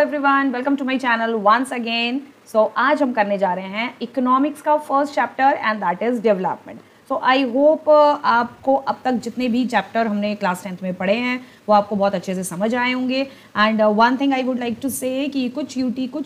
Everyone, welcome to my channel once again. So आज हम करने जा रहे हैं इकोनॉमिक्स का first chapter and that is development. So I hope आपको अब तक जितने भी चैप्टर हमने क्लास 10th में पढ़े हैं वो आपको बहुत अच्छे से समझ आए होंगे। And one thing I would like to say कि कुछ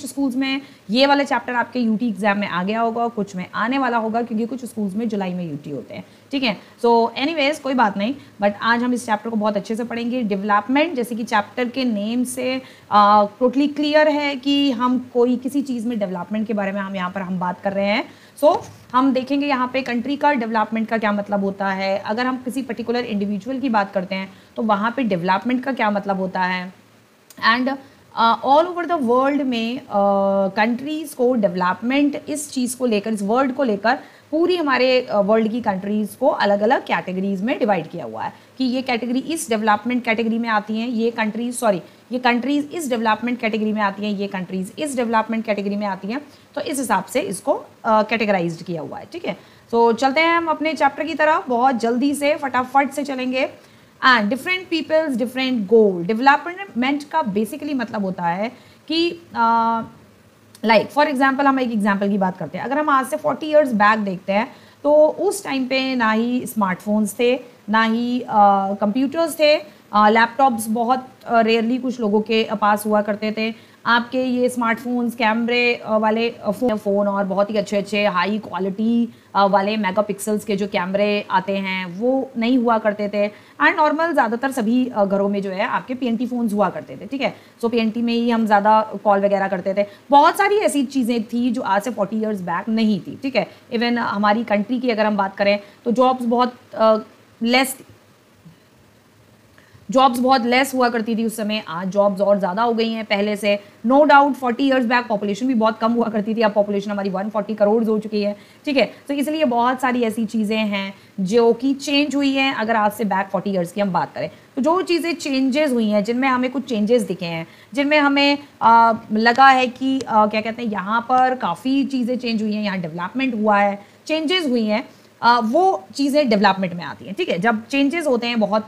स्कूल्स में ये वाला चैप्टर आपके यूटी एग्जाम में आ गया होगा, कुछ में आने वाला होगा क्योंकि कुछ स्कूल्स में जुलाई में यूटी होते हैं। ठीक है, सो एनीवेज कोई बात नहीं, बट आज हम इस चैप्टर को बहुत अच्छे से पढ़ेंगे। डेवलपमेंट जैसे कि चैप्टर के नेम से टोटली क्लियर है कि हम कोई किसी चीज़ में डेवलपमेंट के बारे में हम यहाँ पर बात कर रहे हैं। सो हम देखेंगे यहाँ पे कंट्री का डेवलपमेंट का क्या मतलब होता है। अगर हम किसी पर्टिकुलर इंडिविजुअल की बात करते हैं तो वहाँ पे डेवलपमेंट का क्या मतलब होता है। And all over the world में कंट्रीज़ को डेवलपमेंट इस चीज़ को लेकर, इस वर्ड को लेकर पूरी हमारे वर्ल्ड की कंट्रीज़ को अलग अलग कैटेगरीज़ में डिवाइड किया हुआ है कि ये कैटेगरी इस डेवलपमेंट कैटेगरी में आती हैं, ये कंट्रीज़ इस डेवलपमेंट कैटेगरी में आती हैं, ये कंट्रीज़ इस डेवलपमेंट कैटेगरी में आती हैं। तो इस हिसाब से इसको कैटेगराइज्ड किया हुआ है। ठीक है, तो चलते हैं हम अपने चैप्टर की तरफ, बहुत जल्दी से फटाफट से चलेंगे। And different peoples different goal. Development का बेसिकली मतलब होता है कि लाइक फॉर एग्जाम्पल, हम एक एग्जाम्पल की बात करते हैं। अगर हम आज से 40 ईयर्स बैक देखते हैं तो उस टाइम पे ना ही स्मार्टफोन्स थे, ना ही कंप्यूटर्स थे, लैपटॉप्स बहुत रेयरली कुछ लोगों के पास हुआ करते थे। आपके ये स्मार्टफोन्स कैमरे वाले फ़ोन और बहुत ही अच्छे अच्छे हाई क्वालिटी वाले मेगापिक्सल्स के जो कैमरे आते हैं वो नहीं हुआ करते थे। एंड नॉर्मल ज़्यादातर सभी घरों में जो है आपके पीएनटी फ़ोन्स हुआ करते थे। ठीक है, सो पीएनटी में ही हम ज़्यादा कॉल वगैरह करते थे। बहुत सारी ऐसी चीज़ें थी जो आज से 40 ईयर्स बैक नहीं थी। ठीक है, इवन हमारी कंट्री की अगर हम बात करें तो जॉब्स बहुत लेस हुआ करती थी उस समय। आज जॉब्स और ज़्यादा हो गई हैं पहले से, no doubt. 40 years back population भी बहुत कम हुआ करती थी, अब पॉपुलेशन हमारी 140 करोड़ हो चुकी है। ठीक है, तो इसलिए बहुत सारी ऐसी चीज़ें हैं जो कि चेंज हुई हैं। अगर आज से बैक 40 ईयर्स की हम बात करें तो जो चीज़ें चेंजेस हुई हैं, जिनमें हमें कुछ चेंजेस दिखे हैं, जिनमें हमें लगा है कि क्या कहते हैं, यहाँ पर काफ़ी चीज़ें चेंज हुई हैं, यहाँ डेवलपमेंट हुआ है, चेंजेस हुई हैं, वो चीज़ें डेवलपमेंट में आती हैं। ठीक है, जब चेंजेस होते हैं बहुत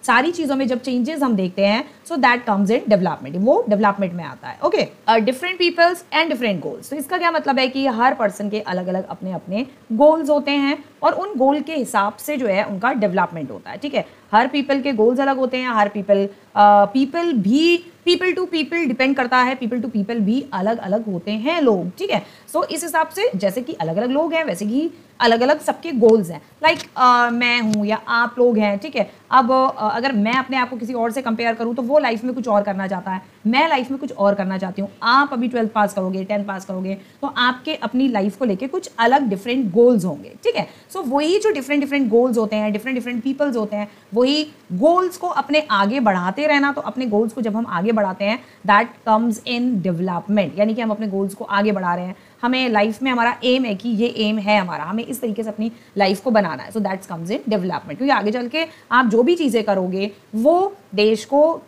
सारी चीज़ों में, जब चेंजेस हम देखते हैं so that comes in development, वो डेवलपमेंट में आता है। Okay, different peoples and different goals. तो इसका क्या मतलब है कि हर पर्सन के अलग अलग अपने अपने गोल्स होते हैं और उन गोल के हिसाब से जो है उनका डेवलपमेंट होता है। ठीक है, हर पीपल के गोल्स अलग होते हैं, हर पीपल टू पीपल डिपेंड करता है, पीपल टू पीपल भी अलग अलग होते हैं लोग। ठीक है, सो इस हिसाब से जैसे कि अलग अलग लोग हैं वैसे ही अलग अलग सबके गोल्स हैं। लाइक मैं हूँ या आप लोग हैं। ठीक है, अब अगर मैं अपने आप को किसी और से कंपेयर करूँ तो वो लाइफ में कुछ और करना चाहता है, मैं लाइफ में कुछ और करना चाहती हूँ। आप अभी 12th पास करोगे, 10th पास करोगे तो आपके अपनी लाइफ को लेके कुछ अलग डिफरेंट गोल्स होंगे। ठीक है, सो वही जो डिफरेंट गोल्स होते हैं, डिफरेंट पीपल्स होते हैं, वही गोल्स को अपने आगे बढ़ाते रहना। तो अपने गोल्स को जब हम आगे बढ़ाते हैं दैट कम्स इन डेवलपमेंट, यानी कि हम अपने गोल्स को आगे बढ़ा रहे हैं। हमें लाइफ में हमारा एम है कि ये एम है हमारा, हमें इस तरीके से अपनी लाइफ को बनाना है। So that's comes in development, क्योंकि आगे चल के आप जो भी चीज़ें करोगे वो देश को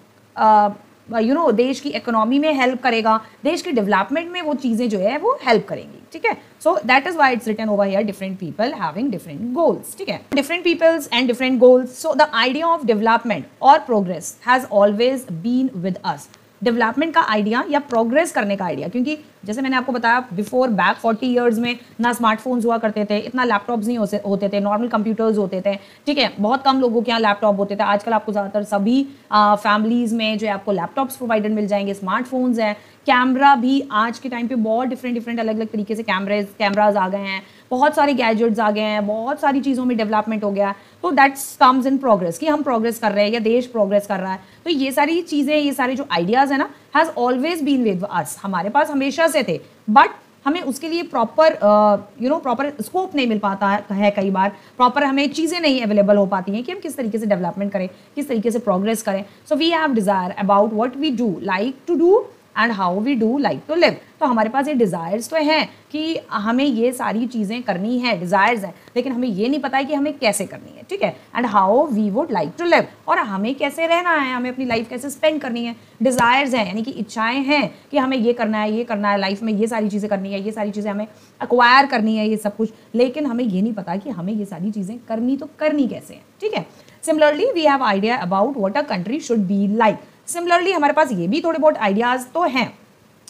देश की इकोनॉमी में हेल्प करेगा, देश के डेवलपमेंट में वो चीज़ें जो है वो हेल्प करेंगी। ठीक है, so that is why it's written over here different people having different goals. ठीक है, different peoples and different goals. So the idea of development और progress has always been with us. Development का idea या progress करने का idea, क्योंकि जैसे मैंने आपको बताया बिफोर बैक 40 ईयर्स में ना स्मार्टफोन्स हुआ करते थे, इतना लैपटॉप्स नहीं होते थे, नॉर्मल कंप्यूटर्स होते थे। ठीक है, बहुत कम लोगों के यहाँ लैपटॉप होते थे। आजकल आपको ज़्यादातर सभी फैमिलीज़ में जो है आपको लैपटॉप्स प्रोवाइडेड मिल जाएंगे, स्मार्टफोन्स हैं। कैमरा भी आज के टाइम पे बहुत डिफरेंट अलग अलग तरीके से कैमराज आ गए हैं, बहुत सारे गैजेट्स आ गए हैं, बहुत सारी चीज़ों में डेवलपमेंट हो गया है। तो दैट्स कम्स इन प्रोग्रेस, कि हम प्रोग्रेस कर रहे हैं या देश प्रोग्रेस कर रहा है। तो ये सारी चीज़ें, ये सारे जो आइडियाज़ है ना, has always been with us, हमारे पास हमेशा से थे, बट हमें उसके लिए प्रॉपर स्कोप नहीं मिल पाता है कई बार, प्रॉपर हमें चीज़ें नहीं अवेलेबल हो पाती हैं कि हम किस तरीके से डेवलपमेंट करें, किस तरीके से प्रोग्रेस करें। So we have desire about what we do like to do and how we do like to live. तो हमारे पास ये डिज़ायर्स तो हैं कि हमें ये सारी चीज़ें करनी है, डिज़ायर्स हैं, लेकिन हमें ये नहीं पता है कि हमें कैसे करनी है। ठीक है, and how we would like to live, और हमें कैसे रहना है, हमें अपनी लाइफ कैसे स्पेंड करनी है। डिज़ायर्स हैं यानी कि इच्छाएं हैं कि हमें ये करना है, लाइफ में ये सारी चीज़ें करनी है, ये सारी चीज़ें हमें एक्वायर करनी है, ये सब कुछ, लेकिन हमें ये नहीं पता कि हमें ये सारी चीज़ें करनी कैसे हैं। ठीक है, similarly we have idea about what a country should be like. Similarly हमारे पास ये भी थोड़े बहुत आइडियाज़ तो हैं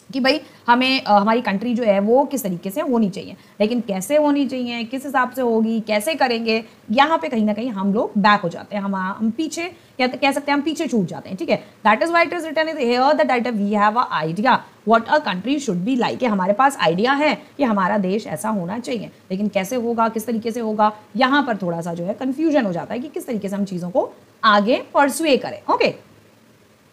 कि भाई हमें हमारी कंट्री जो है वो किस तरीके से होनी चाहिए, लेकिन कैसे होनी चाहिए, किस हिसाब से होगी, कैसे करेंगे, यहाँ पे कहीं ना कहीं हम लोग बैक हो जाते हैं, हम पीछे कह सकते हैं, हम पीछे छूट जाते हैं, ठीक है। That is why it is written is here that we have a idea what a country should be like. हमारे पास आइडिया है कि हमारा देश ऐसा होना चाहिए, लेकिन कैसे होगा, किस तरीके से होगा, यहाँ पर थोड़ा सा जो है कन्फ्यूजन हो जाता है कि किस तरीके से हम चीज़ों को आगे परस्वे करें। Okay,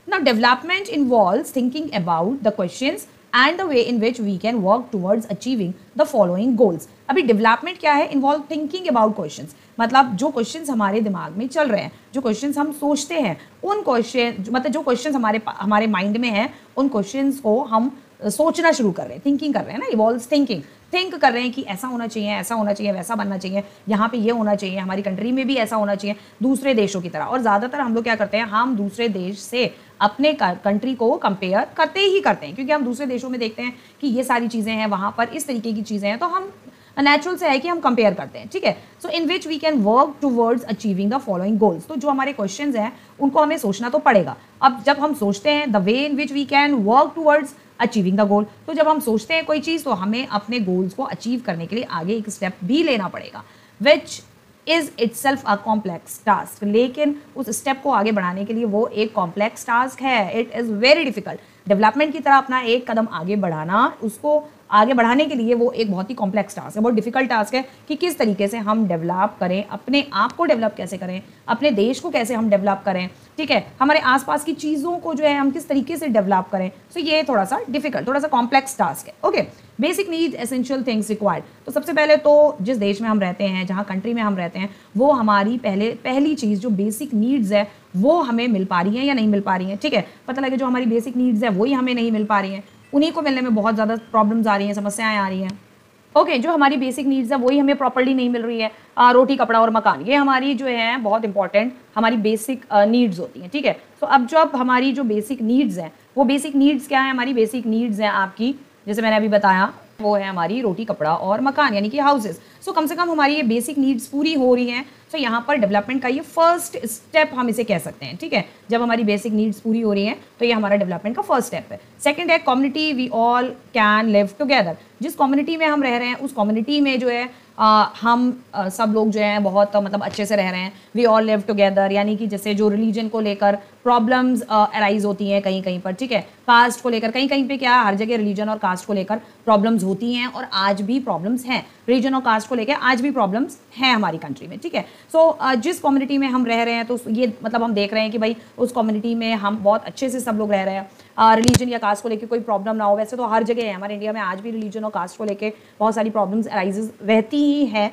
now development involves thinking about the questions and the way in which we can work towards achieving the following goals। अभी development क्या है? involve thinking about questions, मतलब जो questions हमारे दिमाग में चल रहे हैं, जो questions हम सोचते हैं, उन क्वेश्चन मतलब जो questions हमारे माइंड में हैं, उन questions को हम सोचना शुरू कर रहे हैं, थिंकिंग कर रहे हैं ना, इवॉल्व्स थिंकिंग, थिंक कर रहे हैं कि ऐसा होना चाहिए, ऐसा होना चाहिए, वैसा बनना चाहिए, यहाँ पे ये होना चाहिए, हमारी कंट्री में भी ऐसा होना चाहिए दूसरे देशों की तरह। और ज़्यादातर हम लोग क्या करते हैं, हम दूसरे देश से अपने कंट्री को कंपेयर करते ही करते हैं, क्योंकि हम दूसरे देशों में देखते हैं कि ये सारी चीज़ें हैं, वहाँ पर इस तरीके की चीज़ें हैं, तो हम नेचुरल से है कि हम कंपेयर करते हैं, ठीक है। So in which we can work towards achieving the following goals. तो जो हमारे क्वेश्चंस हैं उनको हमें सोचना तो पड़ेगा। अब जब हम सोचते हैं, the way in which we can work towards achieving the goal, तो जब हम सोचते हैं कोई चीज़, तो हमें अपने गोल्स को अचीव करने के लिए आगे एक स्टेप भी लेना पड़ेगा, which is itself a complex task. लेकिन उस स्टेप को आगे बढ़ाने के लिए वो एक कॉम्प्लेक्स टास्क है, it is very difficult. Development की तरह अपना एक कदम आगे बढ़ाना, उसको आगे बढ़ाने के लिए वो एक बहुत ही कॉम्प्लेक्स टास्क है, बहुत डिफिकल्ट टास्क है कि किस तरीके से हम डेवलप करें, अपने आप को डेवलप कैसे करें, अपने देश को कैसे हम डेवलप करें, ठीक है, हमारे आसपास की चीज़ों को जो है हम किस तरीके से डेवलप करें। सो ये थोड़ा सा डिफिकल्ट, थोड़ा सा कॉम्प्लेक्स टास्क है। Okay, basic needs essential things required. तो सबसे पहले तो जिस देश में हम रहते हैं, जहाँ कंट्री में हम रहते हैं, वो हमारी पहली चीज़ जो बेसिक नीड्स है वो हमें मिल पा रही है या नहीं मिल पा रही है, ठीक है। पता लगे जो हमारी बेसिक नीड्स है वही हमें नहीं मिल पा रही हैं, उन्हीं को मिलने में बहुत ज़्यादा प्रॉब्लम्स आ रही हैं, समस्याएं आ रही हैं। ओके, जो हमारी बेसिक नीड्स है वही हमें प्रॉपर्ली नहीं मिल रही है, रोटी कपड़ा और मकान, ये हमारी जो है बहुत इंपॉर्टेंट हमारी बेसिक नीड्स होती हैं, ठीक है। तो अब जब हमारी जो बेसिक नीड्स हैं, वो बेसिक नीड्स क्या है, हमारी बेसिक नीड्स हैं आपकी, जैसे मैंने अभी बताया, वो है हमारी रोटी कपड़ा और मकान, यानी कि हाउसेस। सो कम से कम हमारी ये बेसिक नीड्स पूरी हो रही हैं, तो यहाँ पर डेवलपमेंट का ये फर्स्ट स्टेप हम इसे कह सकते हैं, ठीक है। जब हमारी बेसिक नीड्स पूरी हो रही हैं तो ये हमारा डेवलपमेंट का फर्स्ट स्टेप है। सेकंड है community, we all can live together. जिस कम्युनिटी में हम रह रहे हैं उस कम्युनिटी में जो है हम सब लोग जो हैं बहुत मतलब अच्छे से रह रहे हैं। वी ऑल लिव टुगेदर, यानी कि जैसे जो रिलीजन को लेकर प्रॉब्लम्स अराइज होती हैं कहीं कहीं पर, ठीक है, कास्ट को लेकर कहीं कहीं पे क्या है, हर जगह रिलीजन और कास्ट को लेकर प्रॉब्लम्स होती हैं, और आज भी प्रॉब्लम्स हैं, रिलीजन और कास्ट को लेकर आज भी प्रॉब्लम्स हैं हमारी कंट्री में, ठीक है। सो जिस कम्युनिटी में हम रह रहे हैं, तो ये मतलब हम देख रहे हैं कि भाई उस कम्युनिटी में हम बहुत अच्छे से सब लोग रह रहे हैं, रिलीजन या कास्ट को लेकर कोई प्रॉब्लम ना हो। वैसे तो हर जगह है, हमारे इंडिया में आज भी रिलीजन और कास्ट को लेकर बहुत सारी प्रॉब्लम्स अराइजेज रहती ही हैं,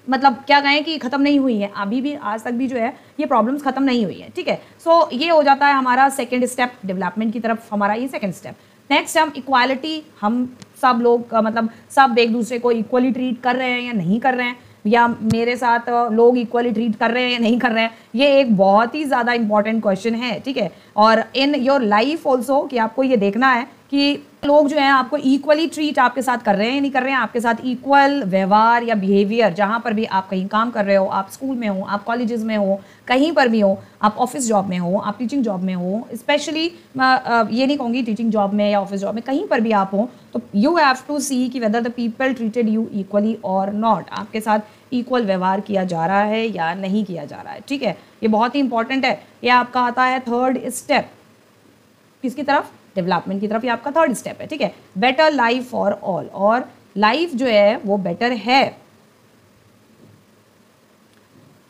मतलब क्या कहें कि ख़त्म नहीं हुई है, अभी भी आज तक भी जो है ये प्रॉब्लम्स ख़त्म नहीं हुई है, ठीक है। सो ये हो जाता है हमारा सेकंड स्टेप, डेवलपमेंट की तरफ हमारा ये सेकंड स्टेप। नेक्स्ट हम इक्वालिटी, हम सब लोग मतलब सब एक दूसरे को इक्वली ट्रीट कर रहे हैं या नहीं कर रहे हैं, या मेरे साथ लोग इक्वली ट्रीट कर रहे हैं या नहीं कर रहे हैं, ये एक बहुत ही ज़्यादा इंपॉर्टेंट क्वेश्चन है, ठीक है। और इन योर लाइफ ऑल्सो कि आपको ये देखना है कि लोग जो हैं आपको इक्वली ट्रीट आपके साथ कर रहे हैं या नहीं कर रहे हैं, आपके साथ इक्वल व्यवहार या बिहेवियर, जहाँ पर भी आप कहीं काम कर रहे हो, आप स्कूल में हो, आप कॉलेजेस में हो, कहीं पर भी हो, आप ऑफिस जॉब में हो, आप टीचिंग जॉब में हो, स्पेशली ये नहीं कहूँगी टीचिंग जॉब में या ऑफिस जॉब में, कहीं पर भी आप हो, तो यू हैव टू सी कि whether the people treated you equally और नॉट, आपके साथ इक्वल व्यवहार किया जा रहा है या नहीं किया जा रहा है, ठीक है। ये बहुत ही इंपॉर्टेंट है। ये आपका आता है थर्ड स्टेप, किसकी तरफ, डेवलपमेंट की तरफ, ये आपका थर्ड स्टेप है, ठीक है। बेटर लाइफ फॉर ऑल, और लाइफ जो है वो बेटर है,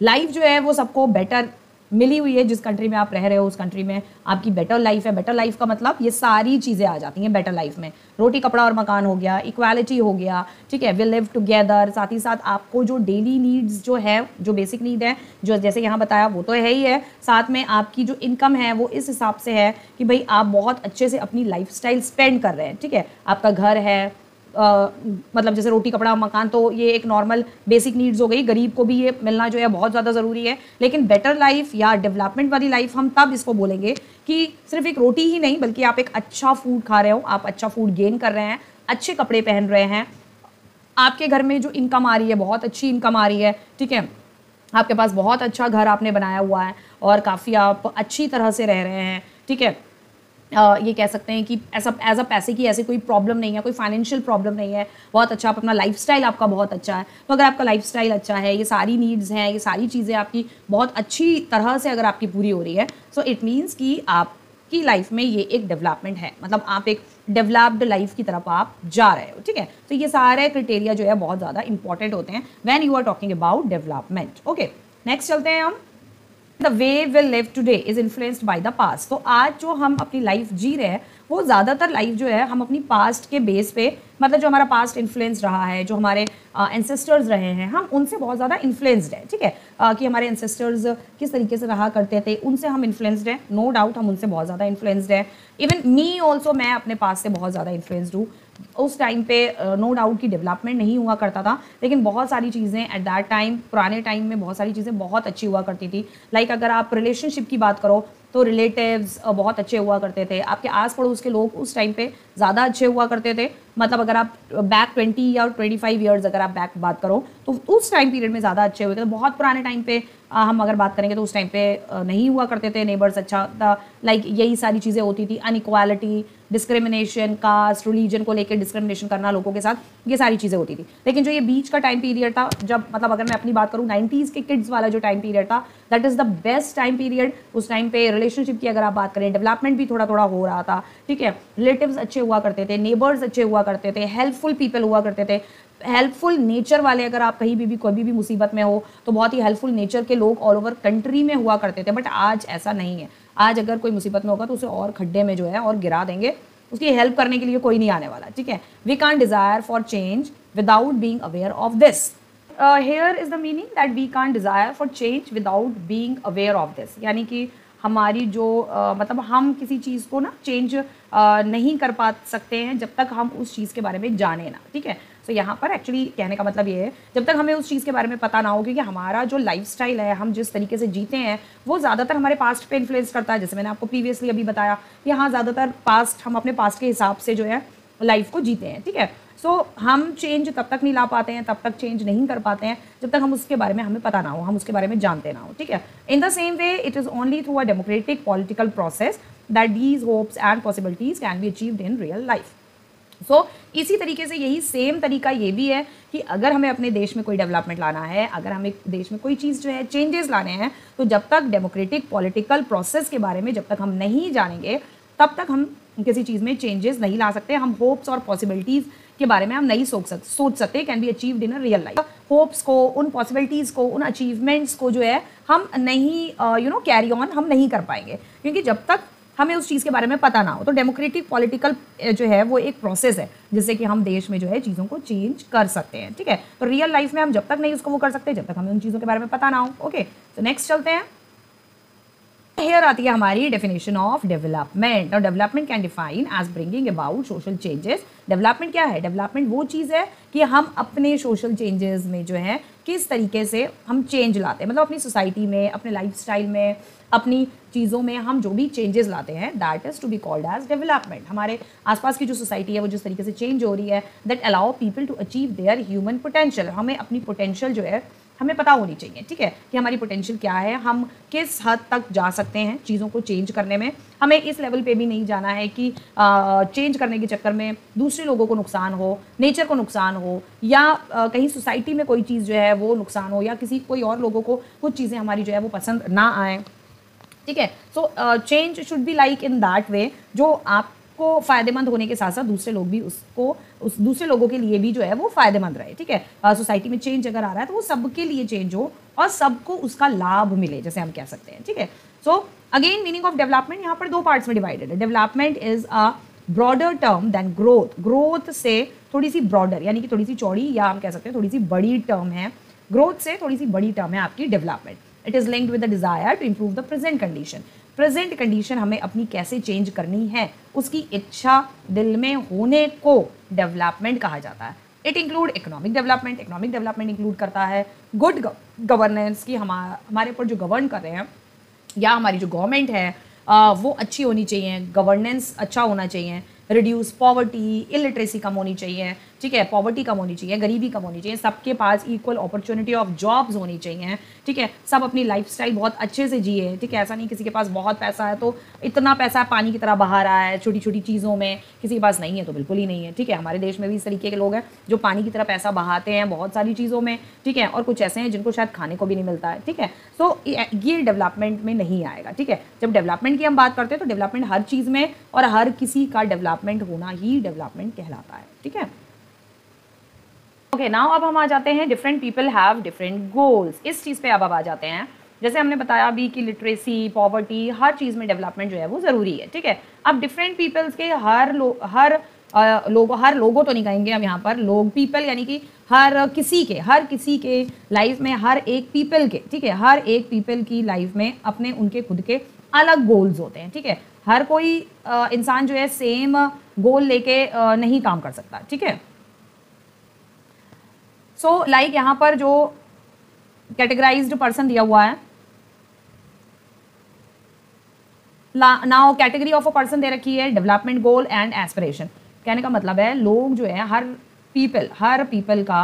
लाइफ जो है वो सबको बेटर मिली हुई है। जिस कंट्री में आप रह रहे हो उस कंट्री में आपकी बेटर लाइफ है। बेटर लाइफ का मतलब ये सारी चीज़ें आ जाती हैं बेटर लाइफ में, रोटी कपड़ा और मकान हो गया, इक्वालिटी हो गया, ठीक है, वी लिव टुगेदर, साथ ही साथ आपको जो डेली नीड्स जो है, जो बेसिक नीड है, जो जैसे यहाँ बताया वो तो है ही है, साथ में आपकी जो इनकम है वो इस हिसाब से है कि भाई आप बहुत अच्छे से अपनी लाइफस्टाइल स्पेंड कर रहे हैं, ठीक है। आपका घर है, मतलब जैसे रोटी कपड़ा मकान, तो ये एक नॉर्मल बेसिक नीड्स हो गई, गरीब को भी ये मिलना जो है बहुत ज़्यादा ज़रूरी है। लेकिन बेटर लाइफ या डेवलपमेंट वाली लाइफ हम तब इसको बोलेंगे कि सिर्फ एक रोटी ही नहीं, बल्कि आप एक अच्छा फूड खा रहे हो, आप अच्छा फूड गेन कर रहे हैं, अच्छे कपड़े पहन रहे हैं, आपके घर में जो इनकम आ रही है बहुत अच्छी इनकम आ रही है, ठीक है, आपके पास बहुत अच्छा घर आपने बनाया हुआ है और काफ़ी आप अच्छी तरह से रह रहे हैं, ठीक है। ये कह सकते हैं कि ऐसा एज अ पैसे की ऐसी कोई प्रॉब्लम नहीं है, कोई फाइनेंशियल प्रॉब्लम नहीं है, बहुत अच्छा आप अपना लाइफस्टाइल आपका बहुत अच्छा है। तो अगर आपका लाइफस्टाइल अच्छा है, ये सारी नीड्स हैं, ये सारी चीज़ें आपकी बहुत अच्छी तरह से अगर आपकी पूरी हो रही है, सो इट मीन्स कि आपकी लाइफ में ये एक डेवलपमेंट है, मतलब आप एक डेवलप्ड लाइफ की तरफ आप जा रहे हो, ठीक है। तो ये सारे क्राइटेरिया जो है बहुत ज़्यादा इंपॉर्टेंट होते हैं when you are talking about development. Okay, next चलते हैं हम। The way will live today is influenced by the past. तो आज जो हम अपनी लाइफ जी रहे हैं वो ज़्यादातर लाइफ जो है हम अपनी पास्ट के बेस पे, मतलब जो हमारा पास्ट इन्फ्लुएंस रहा है, जो हमारे एंसेस्टर्स रहे हैं, हम उनसे बहुत ज़्यादा इन्फ्लुएंस्ड है, ठीक है। कि हमारे एंसेस्टर्स किस तरीके से रहा करते थे उनसे हम इन्फ्लुएंस्ड हैं, नो डाउट हम उनसे बहुत ज़्यादा इन्फ्लुएंस्ड है। इवन मी ऑल्सो, मैं अपने पास से बहुत ज़्यादा इन्फ्लुएंस्ड हूँ। उस टाइम पे नो डाउट की डेवलपमेंट नहीं हुआ करता था, लेकिन बहुत सारी चीज़ें एट दैट टाइम, पुराने टाइम में बहुत सारी चीज़ें बहुत अच्छी हुआ करती थी। लाइक अगर आप रिलेशनशिप की बात करो तो रिलेटिव्स बहुत अच्छे हुआ करते थे, आपके आस पड़ोस के लोग उस टाइम पे ज़्यादा अच्छे हुआ करते थे। मतलब अगर आप बैक 20 या 25 ईयर्स अगर आप बैक बात करो तो उस टाइम पीरियड में ज़्यादा अच्छे हुए थे। तो बहुत पुराने टाइम पे हम अगर बात करेंगे तो उस टाइम पे नहीं हुआ करते थे नेबर्स अच्छा था। लाइक यही सारी चीज़ें होती थी, अनइक्वालिटी, डिस्क्रिमिनेशन, कास्ट, रिलीजन को लेकर डिस्क्रिमिनेशन करना लोगों के साथ, ये सारी चीज़ें होती थी। लेकिन जो ये बीच का टाइम पीरियड था, जब मतलब अगर मैं अपनी बात करूँ 90s के किड्स वाला जो टाइम पीरियड था, that is the best time period. उस टाइम पे रिलेशनशिप की अगर आप बात करें, डेवलपमेंट भी थोड़ा थोड़ा हो रहा था, ठीक है। रिलेटिव्स अच्छे हुआ करते थे, नेबर्स अच्छे हुआ करते थे, हेल्पफुल पीपल हुआ करते थे, हेल्पफुल नेचर वाले, अगर आप कहीं भी कोई भी मुसीबत में हो तो बहुत ही हेल्पफुल नेचर के लोग ऑल ओवर कंट्री में हुआ करते थे। बट आज ऐसा नहीं है। आज अगर कोई मुसीबत में होगा तो उसे और खड्डे में जो है और गिरा देंगे, उसकी हेल्प करने के लिए कोई नहीं आने वाला, ठीक है। We can't desire for change without being aware of this. Here is the meaning that we can't desire for change without being aware of this, यानी कि हमारी जो मतलब हम किसी चीज़ को ना चेंज नहीं कर पा सकते हैं जब तक हम उस चीज़ के बारे में जाने ना, ठीक है। तो यहाँ पर एक्चुअली कहने का मतलब ये है, जब तक हमें उस चीज़ के बारे में पता ना हो, क्योंकि हमारा जो लाइफस्टाइल है, हम जिस तरीके से जीते हैं वो ज़्यादातर हमारे पास्ट पे इन्फ्लुएंस करता है। जैसे मैंने आपको प्रीवियसली अभी बताया कि हाँ, ज़्यादातर पास्ट, हम अपने पास्ट के हिसाब से जो है लाइफ को जीते हैं, ठीक है। सो हम चेंज तब तक नहीं ला पाते हैं, तब तक चेंज नहीं कर पाते हैं जब तक हम उसके बारे में हमें पता ना हो, हम उसके बारे में जानते ना हो, ठीक है। In the same way it is only through a democratic political process that these hopes and possibilities can be achieved in real life. So इसी तरीके से यही सेम तरीका ये भी है कि अगर हमें अपने देश में कोई डेवलपमेंट लाना है, अगर हमें देश में कोई चीज़ जो है चेंजेस लाने हैं, तो जब तक डेमोक्रेटिक पॉलिटिकल प्रोसेस के बारे में जब तक हम नहीं जानेंगे, तब तक हम किसी चीज़ में चेंजेस नहीं ला सकते। हम होप्स और पॉसिबिलिटीज़ के बारे में हम नहीं सोच सकते can be achieved in a real life. Hopes को, उन पॉसिबिलिटीज़ को, उन अचीवमेंट्स को जो है हम नहीं कैरी ऑन हम नहीं कर पाएंगे, क्योंकि जब तक हमें उस चीज़ के बारे में पता ना हो। तो डेमोक्रेटिक पॉलिटिकल जो है वो एक प्रोसेस है जिससे कि हम देश में जो है चीज़ों को चेंज कर सकते हैं, ठीक है। तो रियल लाइफ में हम जब तक नहीं उसको वो कर सकते जब तक हमें उन चीज़ों के बारे में पता ना हो। ओके, तो नेक्स्ट चलते हैं। हेयर आती है हमारी डेफिनेशन ऑफ डेवलपमेंट। और development can define as bringing about social changes. Development क्या है? डेवलपमेंट वो चीज़ है कि हम अपने सोशल चेंजेस में जो है किस तरीके से हम चेंज लाते हैं, मतलब अपनी सोसाइटी में, अपने लाइफस्टाइल में, अपनी चीज़ों में हम जो भी चेंजेस लाते हैं, that is to be called as development. हमारे आसपास की जो सोसाइटी है वो जिस तरीके से चेंज हो रही है, that allow people to achieve their human potential. हमें अपनी पोटेंशियल जो है हमें पता होनी चाहिए, ठीक है, कि हमारी पोटेंशियल क्या है, हम किस हद तक जा सकते हैं चीज़ों को चेंज करने में। हमें इस लेवल पे भी नहीं जाना है कि चेंज करने के चक्कर में दूसरे लोगों को नुकसान हो, नेचर को नुकसान हो, या कहीं सोसाइटी में कोई चीज़ जो है वो नुकसान हो, या कोई और लोगों को कुछ चीज़ें हमारी जो है वो पसंद ना आए, ठीक है। So change should be like in that way, जो आपको फ़ायदेमंद होने के साथ साथ दूसरे लोग भी उस दूसरे लोगों के लिए भी जो है वो फ़ायदेमंद रहे, ठीक है। सोसाइटी में चेंज अगर आ रहा है तो वो सबके लिए चेंज हो और सबको उसका लाभ मिले, जैसे हम कह सकते हैं, ठीक है। So again meaning of development यहाँ पर दो पार्ट्स में डिवाइडेड है। Development is a broader term than growth. Growth से थोड़ी सी ब्रॉडर यानी कि थोड़ी सी चौड़ी, या हम कह सकते हैं थोड़ी सी बड़ी टर्म है। ग्रोथ से थोड़ी सी बड़ी टर्म है आपकी development. It is linked with the desire to improve the present condition. Present condition हमें अपनी कैसे चेंज करनी है, उसकी इच्छा दिल में होने को डेवलपमेंट कहा जाता है। It include economic development. Economic development include करता है गुड गवर्नेंस, की हमारे ऊपर जो गवर्न कर रहे हैं या हमारी जो गवर्नमेंट है वो अच्छी होनी चाहिए, गवर्नेंस अच्छा होना चाहिए, रिड्यूस पॉवर्टी, इलिटरेसी कम होनी चाहिए, ठीक है, पॉवर्टी कम होनी चाहिए, गरीबी कम होनी चाहिए, सबके पास इक्वल अपॉर्चुनिटी ऑफ जॉब्स होनी चाहिए, ठीक है, सब अपनी लाइफस्टाइल बहुत अच्छे से जिए, ठीक है, ऐसा नहीं किसी के पास बहुत पैसा है तो इतना पैसा पानी की तरह बहा रहा है छोटी छोटी चीज़ों में, किसी के पास नहीं है तो बिल्कुल ही नहीं है, ठीक है। हमारे देश में भी इस तरीके के लोग हैं जो पानी की तरह पैसा बहाते हैं बहुत सारी चीज़ों में, ठीक है, और कुछ ऐसे हैं जिनको शायद खाने को भी नहीं मिलता है, ठीक है। सो ये डेवलपमेंट में नहीं आएगा, ठीक है। जब डेवलपमेंट की हम बात करते हैं तो डेवलपमेंट हर चीज़ में और हर किसी का डेवलपमेंट होना ही डेवलपमेंट कहलाता है, ठीक है। ओके, नाउ अब हम आ जाते हैं different people have different goals, इस चीज़ पे अब आ जाते हैं। जैसे हमने बताया अभी कि लिटरेसी, पॉवर्टी, हर चीज़ में डेवलपमेंट जो है वो ज़रूरी है, ठीक है। अब डिफरेंट पीपल्स के हर लोगों तो नहीं कहेंगे हम यहाँ पर, लोग पीपल यानी कि हर किसी के लाइफ में, हर एक पीपल के, ठीक है, हर एक पीपल की लाइफ में अपने उनके खुद के अलग गोल्स होते हैं, ठीक है। हर कोई इंसान जो है सेम गोल लेके नहीं काम कर सकता, ठीक है। सो लाइक यहाँ पर जो कैटेगराइज्ड पर्सन दिया हुआ है, now category of a person दे रखी है डेवलपमेंट गोल एंड एस्पिरेशन। कहने का मतलब है लोग जो है हर पीपल का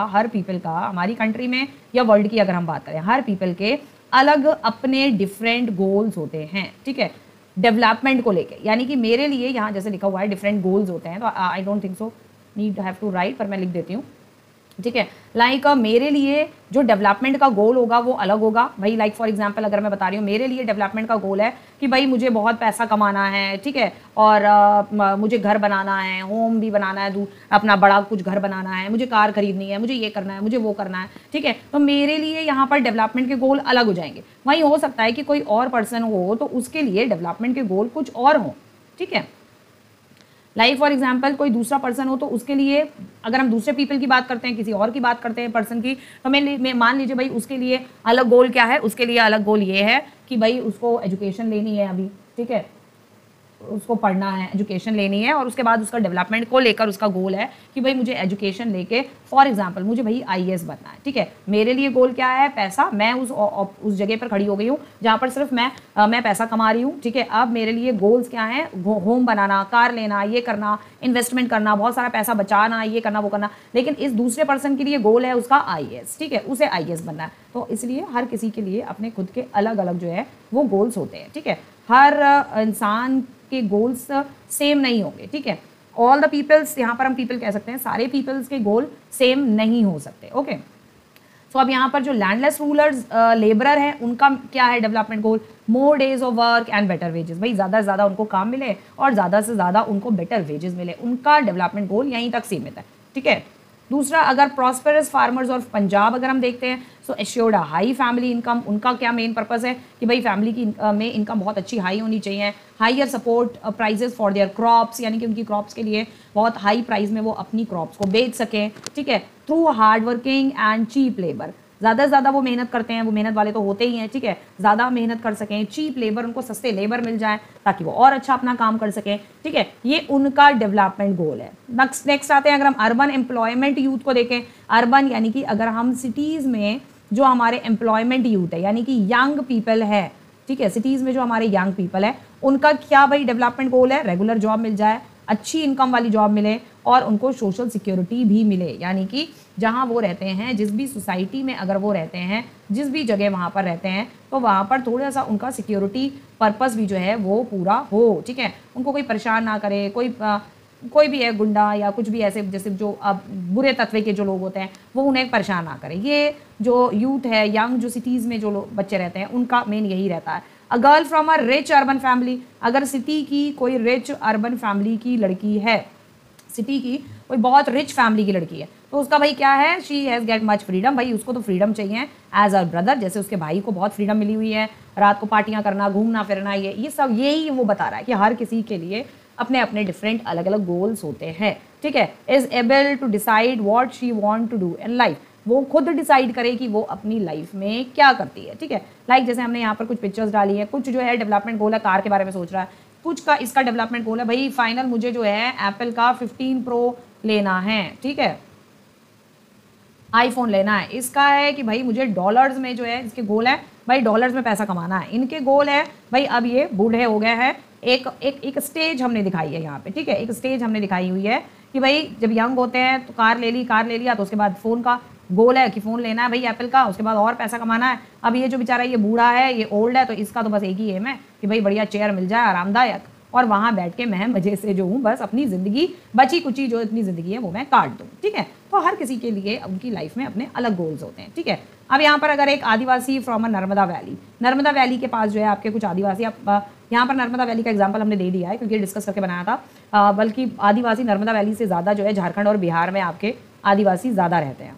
हमारी कंट्री में या वर्ल्ड की अगर हम बात करें, हर पीपल के अलग अपने डिफरेंट गोल्स होते हैं, ठीक है, डेवलपमेंट को लेके। यानी कि मेरे लिए यहाँ जैसे लिखा हुआ है डिफरेंट गोल्स होते हैं, तो I don't think so need have to write, पर मैं लिख देती हूँ, ठीक है। लाइक मेरे लिए जो डेवलपमेंट का गोल होगा वो अलग होगा भाई। लाइक फॉर एग्जांपल अगर मैं बता रही हूँ, मेरे लिए डेवलपमेंट का गोल है कि भाई मुझे बहुत पैसा कमाना है, ठीक है, और मुझे घर बनाना है, होम भी बनाना है, अपना बड़ा कुछ घर बनाना है, मुझे कार खरीदनी है, मुझे ये करना है, मुझे वो करना है, ठीक है। तो मेरे लिए यहाँ पर डेवलपमेंट के गोल अलग हो जाएंगे। वहीं हो सकता है कि कोई और पर्सन हो तो उसके लिए डेवलपमेंट के गोल कुछ और हों, ठीक है। लाइक फॉर एग्जाम्पल कोई दूसरा पर्सन हो तो उसके लिए, अगर हम दूसरे पीपल की बात करते हैं, किसी और की बात करते हैं पर्सन की, तो मैं मान लीजिए भाई उसके लिए अलग गोल क्या है, उसके लिए अलग गोल ये है कि भाई उसको एजुकेशन लेनी है अभी, ठीक है, उसको पढ़ना है, एजुकेशन लेनी है, और उसके बाद उसका डेवलपमेंट को लेकर उसका गोल है कि भाई मुझे एजुकेशन लेके फॉर एग्जांपल मुझे भाई आईएएस बनना है, ठीक है। मेरे लिए गोल क्या है, पैसा। मैं उस जगह पर खड़ी हो गई हूँ जहाँ पर सिर्फ मैं पैसा कमा रही हूँ, ठीक है। अब मेरे लिए गोल्स क्या हैं, होम बनाना, कार लेना, ये करना, इन्वेस्टमेंट करना, बहुत सारा पैसा बचाना, ये करना वो करना। लेकिन इस दूसरे पर्सन के लिए गोल है उसका आईएएस, ठीक है, उसे आईएएस बनना है। तो इसलिए हर किसी के लिए अपने खुद के अलग अलग जो है वो गोल्स होते हैं, ठीक है। हर इंसान के गोल्स सेम नहीं होंगे, ठीक है। ऑल द पीपल्स, यहाँ पर हम पीपल कह सकते हैं, सारे पीपल्स के गोल सेम नहीं हो सकते, ओके। सो अब यहाँ पर जो लैंडलेस रूलर्स लेबरर हैं उनका क्या है development goal, more days of work and better wages. भाई ज़्यादा से ज़्यादा उनको काम मिले और ज़्यादा से ज़्यादा उनको बेटर वेजेस मिले, उनका डेवलपमेंट गोल यहीं तक सीमित है, ठीक है। दूसरा, अगर प्रॉस्पेरस फार्मर्स ऑफ पंजाब अगर हम देखते हैं, सो एश्योर्ड हाई फैमिली इनकम, उनका क्या मेन पर्पस है कि भाई फैमिली की में इनकम बहुत अच्छी हाई होनी चाहिए। Higher support prices for their crops, यानी कि उनकी क्रॉप्स के लिए बहुत हाई प्राइस में वो अपनी क्रॉप्स को बेच सकें, ठीक है। Through hard working and cheap labour, ज़्यादा से ज़्यादा वो मेहनत करते हैं, वो मेहनत वाले तो होते ही हैं, ठीक है, ज़्यादा मेहनत कर सकें, चीप लेबर, उनको सस्ते लेबर मिल जाए ताकि वो और अच्छा अपना काम कर सकें, ठीक है। ये उनका डेवलपमेंट गोल है। नेक्स्ट आते हैं, अगर हम अर्बन एम्प्लॉयमेंट यूथ को देखें, अर्बन यानी कि अगर हम सिटीज़ में जो हमारे एम्प्लॉयमेंट यूथ है यानी कि यंग पीपल है, ठीक है, सिटीज़ में जो हमारे यंग पीपल है उनका क्या भाई डेवलपमेंट गोल है, रेगुलर जॉब मिल जाए, अच्छी इनकम वाली जॉब मिले और उनको सोशल सिक्योरिटी भी मिले। यानी कि जहाँ वो रहते हैं, जिस भी सोसाइटी में अगर वो रहते हैं, जिस भी जगह वहाँ पर रहते हैं, तो वहाँ पर थोड़ा सा उनका सिक्योरिटी पर्पस भी जो है वो पूरा हो, ठीक है। उनको कोई परेशान ना करे, कोई भी है गुंडा या कुछ भी ऐसे जैसे जो अब बुरे तत्व के जो लोग होते हैं वो उन्हें परेशान ना करें। ये जो यूथ है, यंग जो सिटीज़ में जो बच्चे रहते हैं, उनका मेन यही रहता है। A girl from a rich urban family, अगर सिटी की कोई रिच अर्बन फैमिली की लड़की है, सिटी की कोई बहुत रिच फैमिली की लड़की है, तो उसका भाई क्या है, she has get much freedom. भाई उसको तो फ्रीडम चाहिए एज अ ब्रदर, जैसे उसके भाई को बहुत फ्रीडम मिली हुई है, रात को पार्टियां करना, घूमना फिरना, ये सब यही वो बता रहा है कि हर किसी के लिए अपने अपने डिफरेंट अलग अलग गोल्स होते हैं, ठीक है। Is able to decide what she want to do in life, वो खुद डिसाइड करे कि वो अपनी लाइफ में क्या करती है, ठीक है। लाइक जैसे हमने यहाँ पर कुछ पिक्चर्स डाली है, कुछ जो है डेवलपमेंट गोल है, कार के बारे में सोच रहा है, कुछ का इसका डेवलपमेंट गोल है भाई फाइनल मुझे जो है एप्पल का 15 प्रो लेना है, ठीक है, आईफोन लेना है। इसका है कि भाई मुझे डॉलर्स में जो है इसके गोल है भाई डॉलर्स में पैसा कमाना है, इनके गोल है भाई अब ये बूढ़े हो गए हैं। एक स्टेज हमने दिखाई है यहाँ पे, ठीक है, एक स्टेज हमने दिखाई हुई है कि भाई जब यंग होते हैं तो कार ले लिया, तो उसके बाद फ़ोन का गोल है कि फ़ोन लेना है भाई एप्पल का, उसके बाद और पैसा कमाना है। अब ये जो बेचारा ये बूढ़ा है, ये ओल्ड है, तो इसका तो बस एक ही एम है कि भाई बढ़िया चेयर मिल जाए आरामदायक, और वहाँ बैठ के मैं मज़े से जो हूँ बस अपनी ज़िंदगी बची कुची जो इतनी ज़िंदगी है वो मैं काट दूँ, ठीक है। तो हर किसी के लिए उनकी लाइफ में अपने अलग गोल्स होते हैं, ठीक है। अब यहाँ पर अगर एक आदिवासी फ्रॉम अ नर्मदा वैली के पास जो है आपके कुछ आदिवासी, आप यहाँ पर नर्मदा वैली का एग्जाम्पल हमने दे दिया है क्योंकि डिस्कस करके बनाया था, बल्कि आदिवासी नर्मदा वैली से ज़्यादा जो है झारखंड और बिहार में आपके आदिवासी ज़्यादा रहते हैं।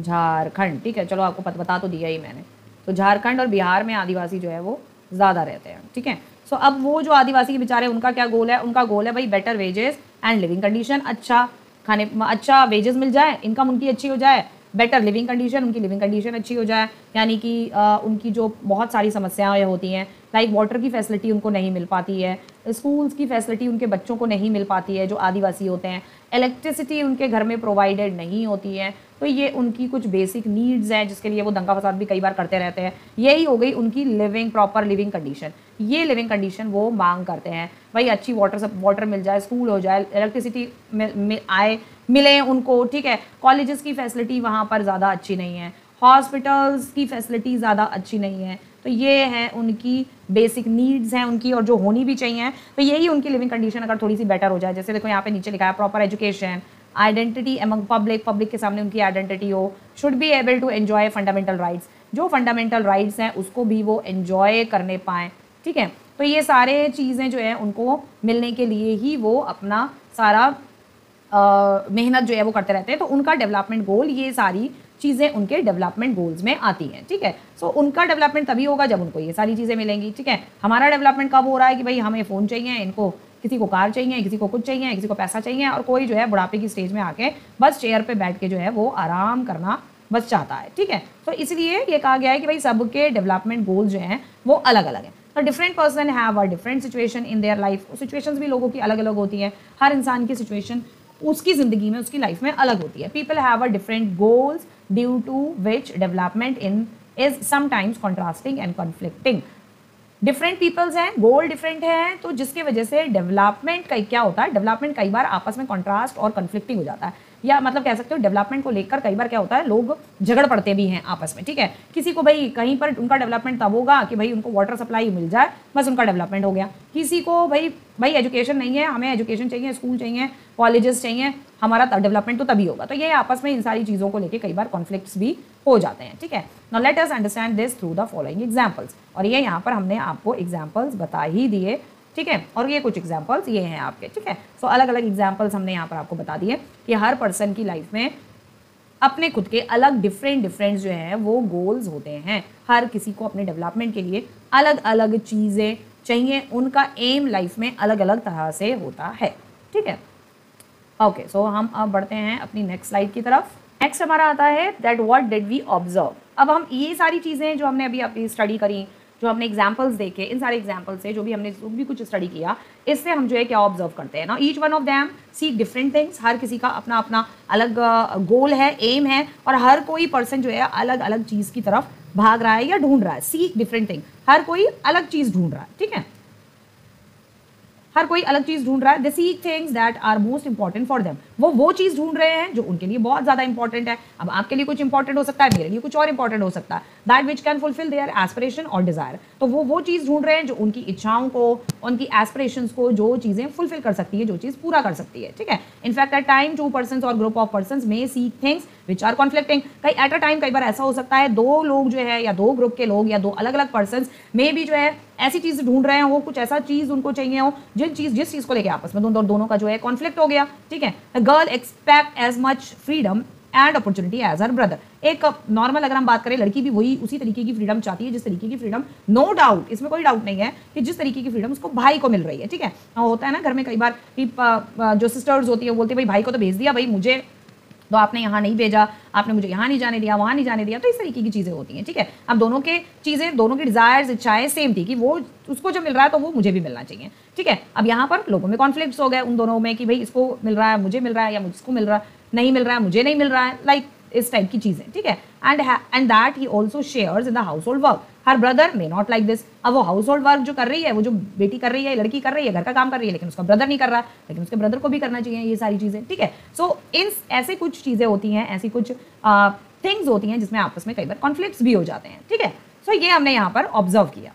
झारखंड, ठीक है, चलो आपको बता तो दिया ही मैंने। तो झारखंड और बिहार में आदिवासी जो है वो ज़्यादा रहते हैं, ठीक है। सो अब वो जो आदिवासी के बेचारे, उनका क्या गोल है? उनका गोल है भाई better wages and living condition, अच्छा वेजेस मिल जाए, इनकम उनकी अच्छी हो जाए, बेटर लिविंग कंडीशन, उनकी लिविंग कंडीशन अच्छी हो जाए, यानी कि उनकी जो बहुत सारी समस्याएं होती हैं, लाइक वाटर की फैसिलिटी उनको नहीं मिल पाती है, स्कूल्स की फैसिलिटी उनके बच्चों को नहीं मिल पाती है जो आदिवासी होते हैं, इलेक्ट्रिसिटी उनके घर में प्रोवाइडेड नहीं होती है। तो ये उनकी कुछ बेसिक नीड्स हैं जिसके लिए वो दंगा फसाद भी कई बार करते रहते हैं। यही हो गई उनकी प्रॉपर लिविंग कंडीशन। ये लिविंग कंडीशन वो मांग करते हैं भाई अच्छी वाटर मिल जाए, स्कूल हो जाए, इलेक्ट्रिसिटी मिले उनको, ठीक है। कॉलेजेस की फैसिलिटी वहाँ पर ज़्यादा अच्छी नहीं है, हॉस्पिटल्स की फैसिलिटी ज़्यादा अच्छी नहीं है। तो ये है उनकी बेसिक नीड्स हैं उनकी, और जो होनी भी चाहिए। तो यही उनकी लिविंग कंडीशन अगर थोड़ी सी बेटर हो जाए, जैसे देखो यहाँ पे नीचे लिखा है proper education, identity among public के सामने उनकी आइडेंटिटी हो, should be able to enjoy fundamental rights, जो फंडामेंटल राइट्स हैं उसको भी वो एंजॉय करने पाएँ, ठीक है। तो ये सारे चीज़ें जो है उनको मिलने के लिए ही वो अपना सारा मेहनत जो है वो करते रहते हैं। तो उनका डेवलपमेंट गोल, ये सारी चीज़ें उनके डेवलपमेंट गोल्स में आती हैं, ठीक है। सो उनका डेवलपमेंट तभी होगा जब उनको ये सारी चीज़ें मिलेंगी, ठीक है। हमारा डेवलपमेंट कब हो रहा है कि भाई हमें फ़ोन चाहिए, इनको किसी को कार चाहिए, किसी को कुछ चाहिए, किसी को पैसा चाहिए, और कोई जो है बुढ़ापे की स्टेज में आके बस चेयर पे बैठ के जो है वो आराम करना बस चाहता है, ठीक है। तो इसलिए ये कहा गया है कि भाई सबके डेवलपमेंट गोल्स जो हैं वो अलग अलग हैं। तो different person have a different situation in their life. Situations भी लोगों की अलग अलग होती हैं, हर इंसान की सिचुएशन उसकी ज़िंदगी में, उसकी लाइफ में अलग होती है। People have a different goals due to which development in is sometimes contrasting and conflicting. Different peoples हैं, गोल डिफरेंट है, तो जिसकी वजह से डेवलपमेंट कई क्या होता है, डेवलपमेंट कई बार आपस में कॉन्ट्रास्ट और कन्फ्लिक्टिंग हो जाता है, या मतलब कह सकते हो डेवलपमेंट को लेकर कई बार क्या होता है लोग झगड़ पड़ते भी हैं आपस में, ठीक है। किसी को भाई कहीं पर उनका डेवलपमेंट तब होगा कि भाई उनको वाटर सप्लाई मिल जाए, बस उनका डेवलपमेंट हो गया। किसी को भाई एजुकेशन नहीं है, हमें एजुकेशन चाहिए, स्कूल चाहिए, कॉलेजेस चाहिए, हमारा डेवलपमेंट तो तभी होगा। तो ये आपस में इन सारी चीज़ों को लेकर कई बार कॉन्फ्लिक्ट्स भी हो जाते हैं, ठीक है। Now let us understand this through the following examples. और ये यहाँ पर हमने आपको एग्जाम्पल्स बता ही दिए, ठीक है। और ये कुछ एग्जाम्पल्स ये हैं आपके, ठीक है। सो अलग अलग एग्जाम्पल्स हमने यहाँ पर आपको बता दिए कि हर पर्सन की लाइफ में अपने खुद के अलग डिफरेंट जो हैं वो गोल्स होते हैं। हर किसी को अपने डेवलपमेंट के लिए अलग अलग चीज़ें चाहिए, उनका एम लाइफ में अलग अलग तरह से होता है, ठीक है। ओके, सो हम अब बढ़ते हैं अपनी नेक्स्ट स्लाइड की तरफ। नेक्स्ट हमारा आता है that what did we observe. अब हम ये सारी चीज़ें जो हमने अभी अपनी स्टडी करी, जो हमने एग्जाम्पल्स देखे, इन सारे एग्जाम्पल से जो भी हमने जो भी कुछ स्टडी किया, इससे हम जो है क्या ऑब्जर्व करते हैं ना, each one of them see different things. हर किसी का अपना अपना अलग गोल है, एम है, और हर कोई पर्सन जो है अलग अलग चीज़ की तरफ भाग रहा है या ढूंढ रहा है। सी डिफरेंट थिंग, हर कोई अलग चीज़ ढूंढ रहा है, ठीक है। हर कोई अलग चीज़ ढूंढ रहा है। They seek things that are most important for them. वो चीज़ ढूंढ रहे हैं जो उनके लिए बहुत ज़्यादा इंपॉर्टेंट है। अब आपके लिए कुछ इंपॉर्टेंट हो सकता है, मेरे लिए कुछ और इंपॉर्टेंट हो सकता है। That which can fulfil there aspiration और डिज़ायर। तो वो चीज़ ढूंढ रहे हैं जो उनकी इच्छाओं को, उनकी एस्पिरेशंस को, जो चीज़ें फुलफिल कर सकती है, जो चीज़ पूरा कर सकती है, ठीक है। इनफैक्ट एट टाइम 2 पर्सन और ग्रुप ऑफ पर्सन में seek things which are conflicting. कई एट अ टाइम कई बार ऐसा हो सकता है दो लोग जो है, या दो ग्रुप के लोग, या दो अलग अलग पर्सन में भी जो है ऐसी चीज़ ढूंढ रहे हो, कुछ ऐसा चीज़ उनको चाहिए हो जिस चीज़ को लेकर आपस में दोनों का जो है कॉन्फ्लिक्ट हो गया, ठीक है। The girl expect as much freedom and opportunity as her brother. एक नॉर्मल अगर हम बात करें, लड़की भी वही उसी तरीके की फ्रीडम चाहती है जिस तरीके की फ्रीडम, नो डाउट, इसमें कोई डाउट नहीं है कि जिस तरीके की फ्रीडम उसको भाई को मिल रही है, ठीक है। होता है ना घर में कई बार कि जो सिस्टर्स होती है वो बोलती है भाई को तो भेज दिया, भाई मुझे तो आपने यहाँ नहीं भेजा, आपने मुझे यहाँ नहीं जाने दिया, वहाँ नहीं जाने दिया। तो इस तरीके की चीज़ें होती हैं, ठीक है। अब दोनों की डिज़ायर्स, इच्छाएं सेम थी कि वो उसको जो मिल रहा है तो वो मुझे भी मिलना चाहिए, ठीक है। अब यहाँ पर लोगों में कॉन्फ्लिक्ट्स हो गए उन दोनों में कि भाई इसको मिल रहा है, मुझे मिल रहा है, या मुझको मिल रहा है, नहीं मिल रहा है, मुझे नहीं मिल रहा है, लाइक इस टाइप की चीज़ें, ठीक है। And that he also shares in the house hold work. Her brother may not like this. अब वो हाउस होल्ड वर्क जो कर रही है, वो जो बेटी कर रही है, लड़की कर रही है, घर का काम कर रही है, लेकिन उसका ब्रदर नहीं कर रहा है, लेकिन उसके ब्रदर को भी करना चाहिए ये सारी चीज़ें, ठीक है। सो इन ऐसे कुछ चीज़ें होती हैं, ऐसी कुछ थिंग्स होती हैं जिसमें आपस में कई बार कॉन्फ्लिक्ट्स भी हो जाते हैं, ठीक है। सो ये हमने यहाँ पर ऑब्जर्व किया।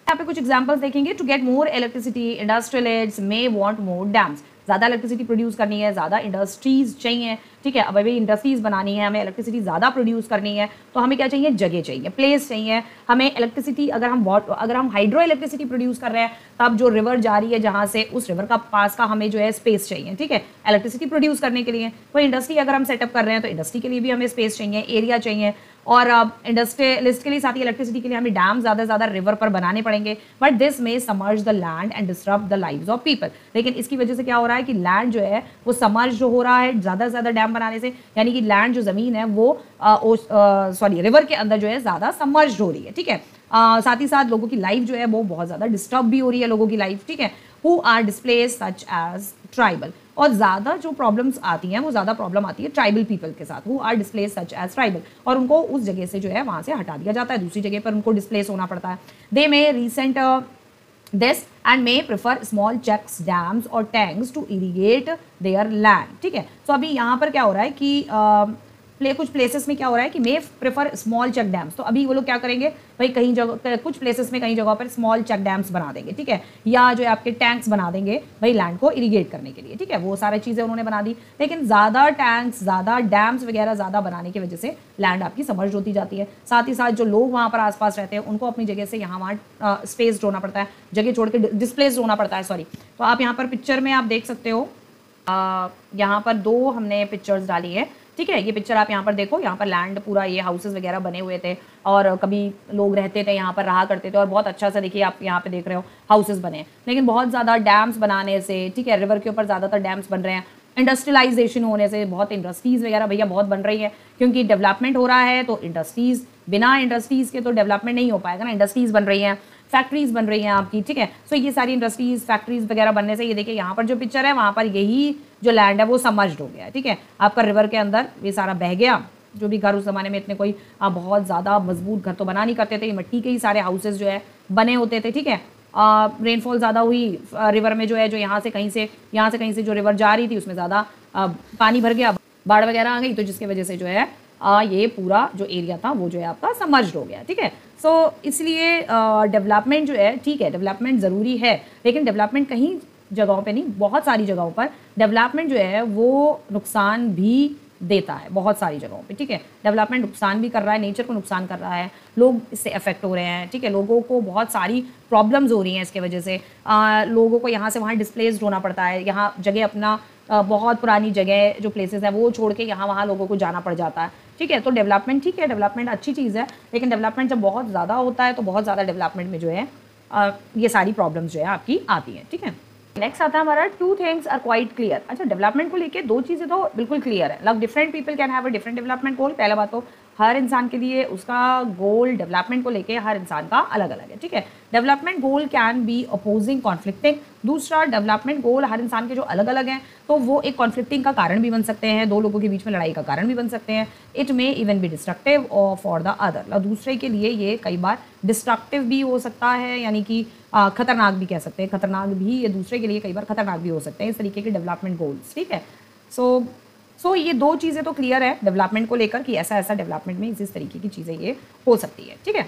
यहाँ पे कुछ एग्जांपल्स देखेंगे। To get more electricity industrialists may want more dams. ज़्यादा इलेक्ट्रिसिटी प्रोड्यूस करनी है, ज़्यादा इंडस्ट्रीज चाहिए, ठीक है। अब अभी इंडस्ट्रीज बनानी है, हमें इलेक्ट्रिसिटी ज़्यादा प्रोड्यूस करनी है, तो हमें क्या चाहिए, जगह चाहिए, प्लेस चाहिए। हमें इलेक्ट्रिसिटी अगर हम हाइड्रो इलेक्ट्रिसिटी प्रोड्यूस कर रहे हैं, तब जो रिवर जा रही है जहाँ से, उस रिवर का पास का हमें जो है स्पेस चाहिए, ठीक है, इलेक्ट्रिसिटी प्रोड्यूस करने के लिए। कोई इंडस्ट्री अगर हम सेटअप कर रहे हैं तो इंडस्ट्री के लिए भी हमें स्पेस चाहिए, एरिया चाहिए। और इंडस्ट्रियलिस्ट के लिए, साथ ही इलेक्ट्रिसिटी के लिए हमें डैम ज़्यादा से ज़्यादा रिवर पर बनाने पड़ेंगे, but this may submerge the land and disturb the lives of people. लेकिन इसकी वजह से क्या हो रहा है कि लैंड जो है वो समर्ज हो रहा है ज़्यादा से ज़्यादा डैम बनाने से, यानी कि लैंड जो ज़मीन है वो रिवर के अंदर जो है ज़्यादा समर्ज हो रही है, ठीक है। साथ ही साथ लोगों की लाइफ जो है वो बहुत ज़्यादा डिस्टर्ब भी हो रही है, लोगों की लाइफ, ठीक है। Who are displace such as tribal. और ज़्यादा जो प्रॉब्लम्स आती हैं वो ज़्यादा प्रॉब्लम आती है ट्राइबल पीपल के साथ। Who are displace such as tribal, और उनको उस जगह से जो है वहाँ से हटा दिया जाता है, दूसरी जगह पर उनको डिस्प्लेस होना पड़ता है। They may resent this and may prefer small checks, dams और tanks to irrigate their land, ठीक है। सो अभी यहाँ पर क्या हो रहा है कि कुछ प्लेसेस में क्या हो रहा है कि मे प्रेफर स्मॉल चेक डैम्स। तो अभी वो लोग क्या करेंगे भाई, कहीं जगह, कुछ प्लेसेस में कहीं जगह पर स्मॉल चेक डैम्स बना देंगे, ठीक है, या जो है आपके टैंक्स बना देंगे भाई लैंड को इरीगेट करने के लिए, ठीक है। वो सारी चीज़ें उन्होंने बना दी, लेकिन ज़्यादा टैंक्स, ज़्यादा डैम्स वगैरह ज़्यादा बनाने की वजह से लैंड आपकी समर्ज होती जाती है। साथ ही साथ जो लोग वहाँ पर आसपास रहते हैं उनको अपनी जगह से यहाँ वहाँ स्पेस होना पड़ता है, जगह छोड़ के डिस्प्लेस होना पड़ता है, सॉरी। तो आप यहाँ पर पिक्चर में आप देख सकते हो, यहाँ पर दो हमने पिक्चर्स डाली है, ठीक है। ये पिक्चर आप यहाँ पर देखो, यहाँ पर लैंड पूरा ये हाउसेस वगैरह बने हुए थे और कभी लोग रहते थे, यहाँ पर रहा करते थे, और बहुत अच्छा सा देखिए आप यहाँ पे देख रहे हो हाउसेस बने। लेकिन बहुत ज़्यादा डैम्स बनाने से, ठीक है, रिवर के ऊपर ज़्यादातर डैम्स बन रहे हैं, इंडस्ट्रियलाइजेशन होने से बहुत इंडस्ट्रीज़ वगैरह भैया बहुत बन रही है, क्योंकि डेवलपमेंट हो रहा है। तो इंडस्ट्रीज़, बिना इंडस्ट्रीज़ के तो डेवलपमेंट नहीं हो पाएगा ना। इंडस्ट्रीज़ बन रही हैं, फैक्ट्रीज़ बन रही हैं आपकी, ठीक है। सो ये सारी इंडस्ट्रीज़, फैक्ट्रीज़ वगैरह बनने से, ये देखिए यहाँ पर जो पिक्चर है वहाँ पर यही जो लैंड है वो समर्ज्ड हो गया है, ठीक है। आपका रिवर के अंदर ये सारा बह गया। जो भी घर उस ज़माने में इतने कोई बहुत ज़्यादा मजबूत घर तो बना नहीं करते थे, ये मिट्टी के ही सारे हाउसेज जो है बने होते थे, ठीक है। रेनफॉल ज़्यादा हुई रिवर में, जो है जो यहाँ से कहीं से जो रिवर जा रही थी उसमें ज़्यादा पानी भर गया, बाढ़ वगैरह आ गई, तो जिसकी वजह से जो है ये पूरा जो एरिया था वो जो है आपका समर्ज्ड हो गया, ठीक है। सो इसलिए डेवलपमेंट जो है, ठीक है, डेवलपमेंट ज़रूरी है, लेकिन डेवलपमेंट कहीं जगहों पे नहीं, बहुत सारी जगहों पर डेवलपमेंट जो है वो नुकसान भी देता है, बहुत सारी जगहों पे, ठीक है। डेवलपमेंट नुकसान भी कर रहा है, नेचर को नुकसान कर रहा है, लोग इससे अफेक्ट हो रहे हैं, ठीक है। लोगों को बहुत सारी प्रॉब्लम्स हो रही हैं इसके वजह से। लोगों को यहाँ से वहाँ डिस्प्लेस्ड होना पड़ता है, यहाँ जगह अपना बहुत पुरानी जगह जो प्लेसेस है वो छोड़ के यहाँ वहाँ लोगों को जाना पड़ जाता है, ठीक है। तो डेवलपमेंट, ठीक है, डेवलपमेंट अच्छी चीज़ है, लेकिन डेवलपमेंट जब बहुत ज़्यादा होता है तो बहुत ज़्यादा डेवलपमेंट में जो है ये सारी प्रॉब्लम्स जो है आपकी आती हैं, ठीक है। नेक्स्ट आता है हमारा two things are quite clear. अच्छा, डेवलपमेंट को लेके दो चीज़ें तो बिल्कुल क्लियर है। Like different people can have a different development goal. पहला बात तो हर इंसान के लिए उसका गोल डेवलपमेंट को लेके हर इंसान का अलग अलग है, ठीक है। Development goal can be opposing, conflicting. दूसरा, डेवलपमेंट गोल हर इंसान के जो अलग अलग हैं तो वो एक कॉन्फ्लिक्टिंग का कारण भी बन सकते हैं, दो लोगों के बीच में लड़ाई का कारण भी बन सकते हैं। It may even be destructive और फॉर द अदर। दूसरे के लिए ये कई बार डिस्ट्रक्टिव भी हो सकता है, यानी कि खतरनाक भी कह सकते हैं, खतरनाक भी, ये दूसरे के लिए कई बार खतरनाक भी हो सकते हैं, इस तरीके के डेवलपमेंट गोल्स, ठीक है। सो ये दो चीज़ें तो क्लियर है डेवलपमेंट को लेकर कि ऐसा ऐसा डेवलपमेंट में इस तरीके की चीज़ें ये हो सकती है, ठीक है।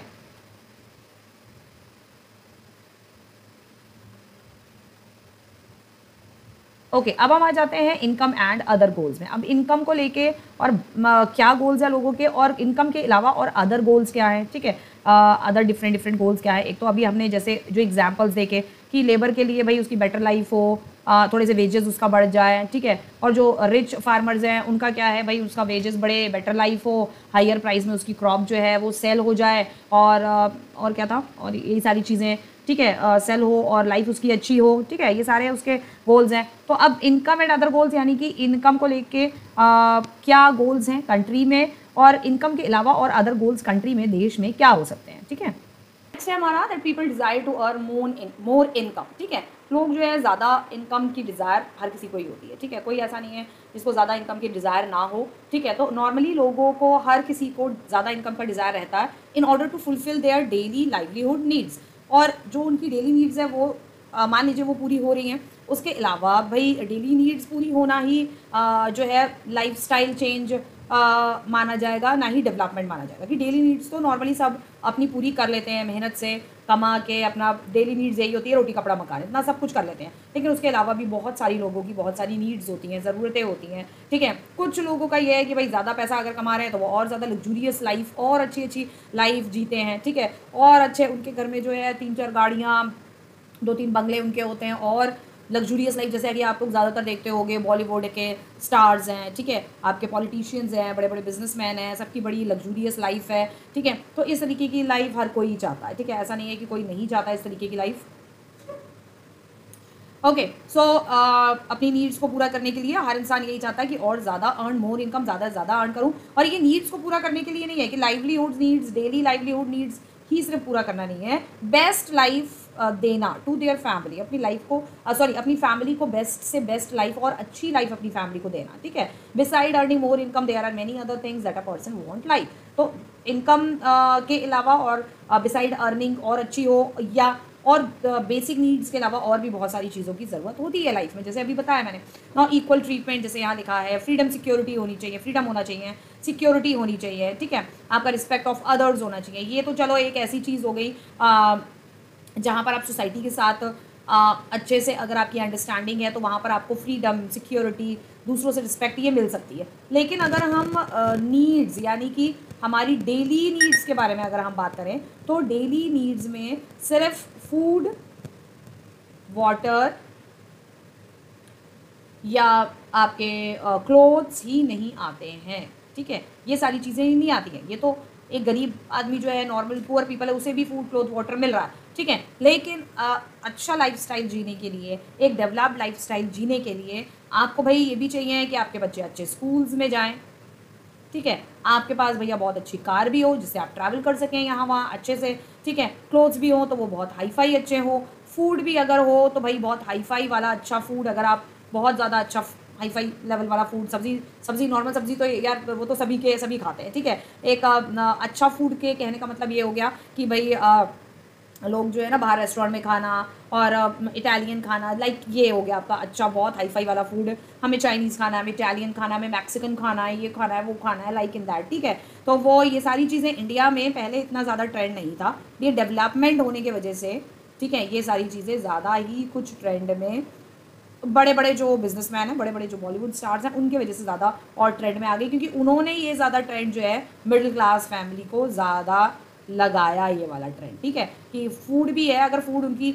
ओके, अब हम आ जाते हैं इनकम एंड अदर गोल्स में। अब इनकम को लेके और क्या गोल्स है लोगों के, और इनकम के अलावा और अदर गोल्स क्या हैं, ठीक है। अदर डिफरेंट गोल्स क्या है। एक तो अभी हमने जैसे जो एग्जांपल्स देखे कि लेबर के लिए भाई उसकी बेटर लाइफ हो, थोड़े से वेजेस उसका बढ़ जाए, ठीक है। और जो रिच फार्मर्स हैं उनका क्या है भाई, उसका वेजेस बढ़े, बेटर लाइफ हो, हायर प्राइस में उसकी क्रॉप जो है वो सेल हो जाए, और क्या था, और यही सारी चीज़ें, ठीक है, सेल हो और लाइफ उसकी अच्छी हो, ठीक है। ये सारे उसके गोल्स हैं। तो अब इनकम एंड अदर गोल्स, यानी कि इनकम को लेके क्या गोल्स हैं कंट्री में, और इनकम के अलावा और अदर गोल्स कंट्री में, देश में क्या हो सकते हैं, ठीक है। नेक्स्ट है हमारा that people desire to earn more income, ठीक है। लोग जो है ज़्यादा इनकम की डिज़ायर हर किसी को ही होती है, ठीक है, कोई ऐसा नहीं है जिसको ज़्यादा इनकम की डिज़ायर ना हो, ठीक है। तो नॉर्मली लोगों को, हर किसी को ज़्यादा इनकम का डिज़ायर रहता है in order to fulfil their daily livelihood needs. और जो उनकी डेली नीड्स है वो मान लीजिए वो पूरी हो रही हैं, उसके अलावा भाई डेली नीड्स पूरी होना ही जो है लाइफस्टाइल चेंज माना जाएगा, ना ही डेवलपमेंट माना जाएगा। कि डेली नीड्स तो नॉर्मली सब अपनी पूरी कर लेते हैं, मेहनत से कमा के अपना डेली नीड्स यही होती है, रोटी कपड़ा मकान, इतना सब कुछ कर लेते हैं। लेकिन उसके अलावा भी बहुत सारी लोगों की बहुत सारी नीड्स होती हैं, ज़रूरतें होती हैं, ठीक है। कुछ लोगों का ये है कि भाई ज़्यादा पैसा अगर कमा रहे हैं तो वो और ज़्यादा लग्जूरियस लाइफ और अच्छी अच्छी लाइफ जीते हैं, ठीक है। और अच्छे उनके घर में जो है 3-4 गाड़ियाँ, 2-3 बंगले उनके होते हैं और लग्जूरियस लाइफ, जैसे कि आप लोग ज़्यादातर देखते होंगे बॉलीवुड के स्टार्स हैं, ठीक है, आपके पॉलिटिशियंस हैं, बड़े बड़े बिजनेसमैन हैं, सबकी बड़ी लग्जूरियस लाइफ है, ठीक है। तो इस तरीके की लाइफ हर कोई चाहता है, ठीक है, ऐसा नहीं है कि कोई नहीं चाहता इस तरीके की लाइफ। ओके, सो अपनी नीड्स को पूरा करने के लिए हर इंसान यही चाहता है कि और ज़्यादा अर्न मोर इनकम, ज़्यादा से ज़्यादा अर्न करूँ। और ये नीड्स को पूरा करने के लिए नहीं है कि livelihood needs, daily livelihood needs ही सिर्फ पूरा करना नहीं है, बेस्ट लाइफ देना टू देयर फैमिली, अपनी लाइफ को अपनी फैमिली को बेस्ट से बेस्ट लाइफ और अच्छी लाइफ अपनी फैमिली को देना, ठीक है। Beside earning more income there are many other things that a person want life. तो इनकम के अलावा और बिसाइड अर्निंग और अच्छी हो या और बेसिक नीड्स के अलावा और भी बहुत सारी चीज़ों की ज़रूरत होती है लाइफ में, जैसे अभी बताया मैंने ना, इक्वल ट्रीटमेंट, जैसे यहाँ लिखा है फ्रीडम सिक्योरिटी होनी चाहिए, फ्रीडम होना चाहिए, सिक्योरिटी होनी चाहिए, ठीक है, आपका रिस्पेक्ट ऑफ अदर्स होना चाहिए। ये तो चलो एक ऐसी चीज़ हो गई जहाँ पर आप सोसाइटी के साथ अच्छे से अगर आपकी अंडरस्टैंडिंग है तो वहाँ पर आपको फ्रीडम, सिक्योरिटी, दूसरों से रिस्पेक्ट ये मिल सकती है। लेकिन अगर हम नीड्स यानी कि हमारी डेली नीड्स के बारे में अगर हम बात करें तो डेली नीड्स में सिर्फ फूड, वाटर या आपके क्लोथ्स ही नहीं आते हैं, ठीक है, ये सारी चीज़ें ही नहीं आती हैं। ये तो एक गरीब आदमी जो है, नॉर्मल पुअर पीपल है, उसे भी फूड, क्लोथ, वाटर मिल रहा है, ठीक है। लेकिन अच्छा लाइफस्टाइल जीने के लिए, एक डेवलप्ड लाइफस्टाइल जीने के लिए आपको भाई ये भी चाहिए कि आपके बच्चे अच्छे स्कूल्स में जाएं, ठीक है, आपके पास भैया बहुत अच्छी कार भी हो जिससे आप ट्रैवल कर सकें यहाँ वहाँ अच्छे से, ठीक है, क्लोथ्स भी हो तो वो बहुत हाई फाई अच्छे हो, फूड भी अगर हो तो भाई बहुत हाई फाई वाला अच्छा फूड, अगर आप बहुत ज़्यादा अच्छा हाई फाई लेवल वाला फूड, सब्जी नॉर्मल सब्जी तो यार वो तो सभी खाते हैं, ठीक है। एक अच्छा फूड के कहने का मतलब ये हो गया कि भाई लोग जो है ना बाहर रेस्टोरेंट में खाना और इटालियन खाना, लाइक ये हो गया आपका अच्छा बहुत हाई फाई वाला फूड, हमें चाइनीज़ खाना है, हमें इटालियन खाना, हमें मैक्सिकन खाना है, ये खाना है, वो खाना है, लाइक इन दैट, ठीक है। तो वो ये सारी चीज़ें इंडिया में पहले इतना ज़्यादा ट्रेंड नहीं था, ये डेवलपमेंट होने की वजह से, ठीक है, ये सारी चीज़ें ज़्यादा ही कुछ ट्रेंड में, बड़े बड़े जो बिजनेसमैन हैं, बड़े बड़े जो बॉलीवुड स्टार्स हैं, उनके वजह से ज़्यादा और ट्रेंड में आ गई, क्योंकि उन्होंने ये ज़्यादा ट्रेंड जो है मिडिल क्लास फैमिली को ज़्यादा लगाया, ये वाला ट्रेंड, ठीक है। कि फूड भी है, अगर फूड उनकी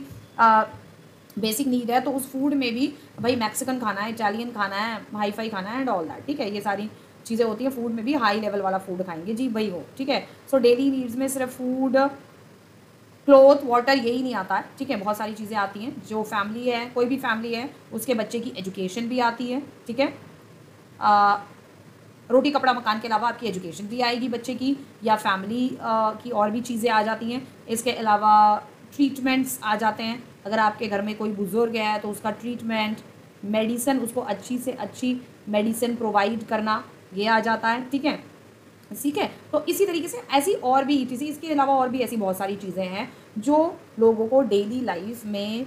बेसिक नीड है तो उस फूड में भी भाई मैक्सिकन खाना है, इटालियन खाना है, हाई फाई खाना है एंड ऑल दैट, ठीक है, ये सारी चीज़ें होती हैं। फूड में भी हाई लेवल वाला फूड खाएंगे जी भाई वो, ठीक है। सो डेली नीड्स में सिर्फ फूड, क्लोथ, वाटर यही नहीं आता है, ठीक है, बहुत सारी चीज़ें आती हैं। जो फैमिली है, कोई भी फैमिली है, उसके बच्चे की एजुकेशन भी आती है, ठीक है, रोटी कपड़ा मकान के अलावा आपकी एजुकेशन भी आएगी बच्चे की, या फैमिली की और भी चीज़ें आ जाती हैं। इसके अलावा ट्रीटमेंट्स आ जाते हैं, अगर आपके घर में कोई बुज़ुर्ग है तो उसका ट्रीटमेंट, मेडिसिन, उसको अच्छी से अच्छी मेडिसिन प्रोवाइड करना, ये आ जाता है, ठीक है, ठीक है। तो इसी तरीके से ऐसी और भी चीज़ें, इसके अलावा और भी ऐसी बहुत सारी चीज़ें हैं जो लोगों को डेली लाइफ में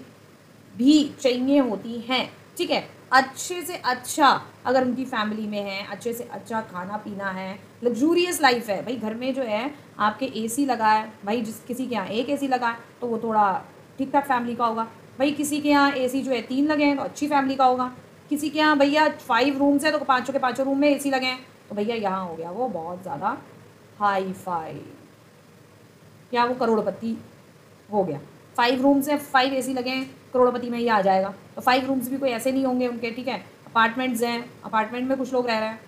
भी चाहिए होती हैं, ठीक है। अच्छे से अच्छा अगर उनकी फैमिली में है, अच्छे से अच्छा खाना पीना है, लग्जूरियस लाइफ है, भाई घर में जो है आपके एसी लगा है, भाई जिस किसी के यहाँ एक एसी लगा है तो वो थोड़ा ठीक ठाक फैमिली का होगा, भाई किसी के यहाँ एसी जो है 3 लगे हैं तो अच्छी फैमिली का होगा, किसी के यहाँ भैया 5 रूम्स हैं तो 5 के 5 रूम में एसी लगे हैं तो भैया यहाँ हो गया वो बहुत ज़्यादा हाई फाई, या वो करोड़पति हो गया। 5 रूम्स हैं, 5 एसी लगे हैं, करोड़पति में ही आ जाएगा। तो 5 रूम्स भी कोई ऐसे नहीं होंगे उनके, ठीक है। अपार्टमेंट्स हैं, अपार्टमेंट में कुछ लोग रह रहे हैं,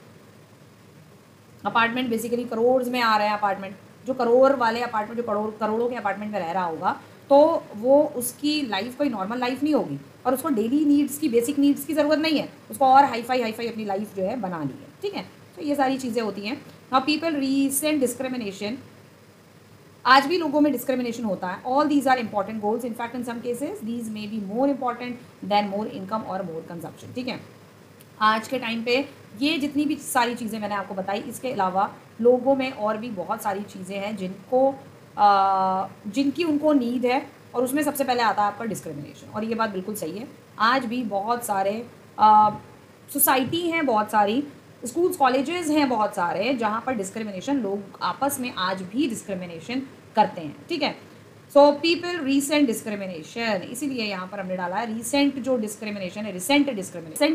अपार्टमेंट बेसिकली करोड़ में आ रहे हैं। अपार्टमेंट जो करोड़ वाले अपार्टमेंट, जो करोड़ों के अपार्टमेंट में रह रहा होगा तो वो उसकी लाइफ कोई नॉर्मल लाइफ नहीं होगी और उसको डेली नीड्स की, बेसिक नीड्स की ज़रूरत नहीं है, उसको और हाई फाई अपनी लाइफ जो है बना ली है, ठीक है। तो ये सारी चीज़ें होती हैं। नाउ पीपल रीसेंट डिस्क्रिमिनेशन आज भी लोगों में डिस्क्रिमिनेशन होता है। All these are important goals, in fact in some cases these may be more important than more income और मोर कंजप्शन। ठीक है, आज के टाइम पे ये जितनी भी सारी चीज़ें मैंने आपको बताई, इसके अलावा लोगों में और भी बहुत सारी चीज़ें हैं जिनकी उनको नीड है, और उसमें सबसे पहले आता है आपका डिस्क्रिमिनेशन। और ये बात बिल्कुल सही है, आज भी बहुत सारे सोसाइटी हैं, बहुत सारी स्कूल्स कॉलेजेस हैं बहुत सारे, जहाँ पर डिस्क्रिमिनेशन, लोग आपस में आज भी डिस्क्रिमिनेशन करते हैं। ठीक है, सो पीपल रीसेंट डिस्क्रिमिनेशन, इसीलिए यहाँ पर हमने डाला है रीसेंट जो डिस्क्रिमिनेशन है, रिसेंट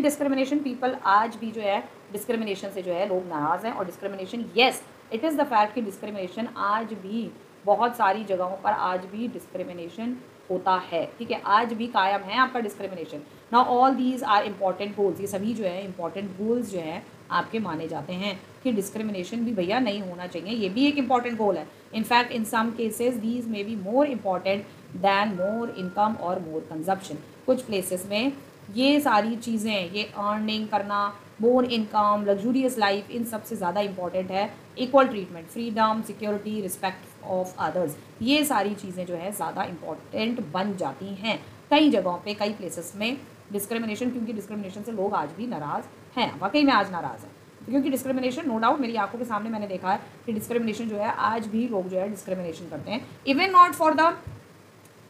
डिस्क्रिमिनेशन पीपल, आज भी जो है डिस्क्रिमिनेशन से जो है लोग नाराज़ हैं। और discrimination, yes it is the fact कि डिस्क्रिमिनेशन आज भी बहुत सारी जगहों पर आज भी डिस्क्रिमिनेशन होता है। ठीक है, आज भी कायम है आपका discrimination. Now all these are important goals, ये सभी जो है इंपॉर्टेंट गोल्स जो है आपके माने जाते हैं कि डिस्क्रिमिनेशन भी भैया नहीं होना चाहिए, ये भी एक इंपॉर्टेंट गोल है। In fact in some cases these may be more important than more income और मोर कंजप्शन। कुछ प्लेसेस में ये सारी चीज़ें, ये अर्निंग करना, मोर इनकम, लग्जूरियस लाइफ, इन सबसे ज़्यादा इंपॉर्टेंट है equal treatment, freedom, security, respect of others. ये सारी चीज़ें जो है ज़्यादा इंपॉर्टेंट बन जाती हैं कई जगहों पे, कई प्लेसेस में डिस्क्रिमिनेशन, क्योंकि डिस्क्रिमिनेशन से लोग आज भी नाराज़ हैं, वाकई में आज नाराज़ हैं। क्योंकि डिस्क्रिमिनेशन, नो डाउट मेरी आंखों के सामने मैंने देखा है कि डिस्क्रिमिनेशन जो है आज भी लोग जो है डिस्क्रिमिनेशन करते हैं, even not for the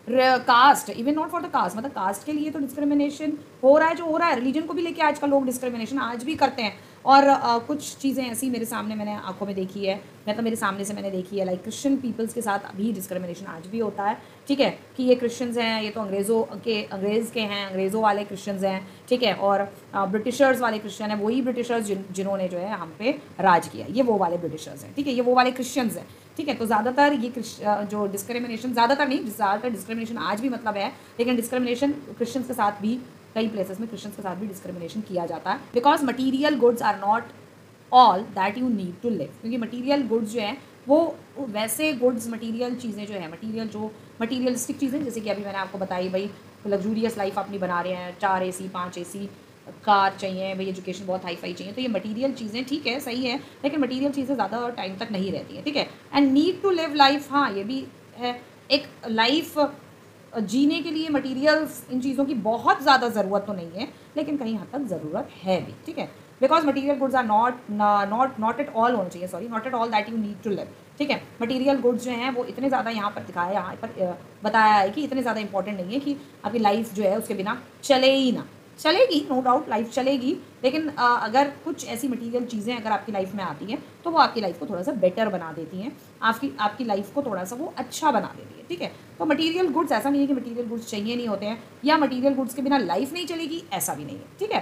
caste, even not for the caste, मतलब कास्ट के लिए तो डिस्क्रिमिनेशन हो रहा है जो हो रहा है, रिलीजन को भी लेके आजकल लोग डिस्क्रिमिनेशन आज भी करते हैं। और कुछ चीज़ें ऐसी मेरे सामने मैंने आंखों में देखी है, मतलब मेरे सामने से मैंने देखी है, लाइक क्रिश्चियन पीपल्स के साथ अभी डिस्क्रिमिनेशन आज भी होता है। ठीक है, कि ये क्रिश्चियंस हैं, ये तो अंग्रेज़ के हैं, अंग्रेज़ों वाले क्रिश्चियंस हैं। ठीक है, और ब्रिटिशर्स वाले क्रिश्चियन हैं, वही ब्रिटिशर्स जिन्होंने जो है हम पे राज किया, ये वो वाले ब्रिटिशर्स हैं। ठीक है, ये वो वाले क्रिश्चियंस हैं। ठीक है, तो ज़्यादातर ये जो डिस्क्रिमिनेशन, ज़्यादातर नहीं, ज़्यादातर डिस्क्रिमिनेशन आज भी मतलब है, लेकिन डिस्क्रिमिनेशन क्रिश्चियंस के साथ भी, कई प्लेसेस में क्रिश्चियंस के साथ भी डिस्क्रिमिनेशन किया जाता है। Because material goods are not all that you need to live, क्योंकि मटीरियल गुड्स जो हैं वो वैसे गुड्स, मटीरियल चीज़ें जो है, मटीरियलिस्टिक चीज़ें, जैसे कि अभी मैंने आपको बताई, भाई लग्जूरियस लाइफ अपनी बना रहे हैं, 4 AC 5 AC कार चाहिए, भाई एजुकेशन बहुत हाई फाई चाहिए, तो ये मटीरियल चीज़ें ठीक है, सही है, लेकिन मटीरियल चीज़ें ज़्यादा टाइम तक नहीं रहती हैं। ठीक है, and need to live life, हाँ ये भी है, एक लाइफ जीने के लिए मटीरियल्स, इन चीज़ों की बहुत ज़्यादा ज़रूरत तो नहीं है, लेकिन कहीं हद तक ज़रूरत है भी। ठीक है, because material goods are not at all होना चाहिए, sorry, not at all that you need to live. ठीक है, मटीरियल गुड्स जो हैं वो इतने ज़्यादा यहाँ पर दिखाया, यहाँ पर बताया है कि इतने ज़्यादा इंपॉर्टेंट नहीं है कि आपकी लाइफ जो है उसके बिना चले ही ना, चलेगी, नो डाउट लाइफ चलेगी, लेकिन अगर कुछ ऐसी मटीरियल चीज़ें अगर आपकी लाइफ में आती हैं तो वो आपकी लाइफ को थोड़ा सा बेटर बना देती हैं, आपकी लाइफ को थोड़ा सा वो अच्छा बना देती है। ठीक है, तो मटीरियल गुड्स, ऐसा नहीं है कि मटीरियल गुड्स चाहिए नहीं होते हैं, या मटीरियल गुड्स के बिना लाइफ नहीं चलेगी, ऐसा भी नहीं है। ठीक है,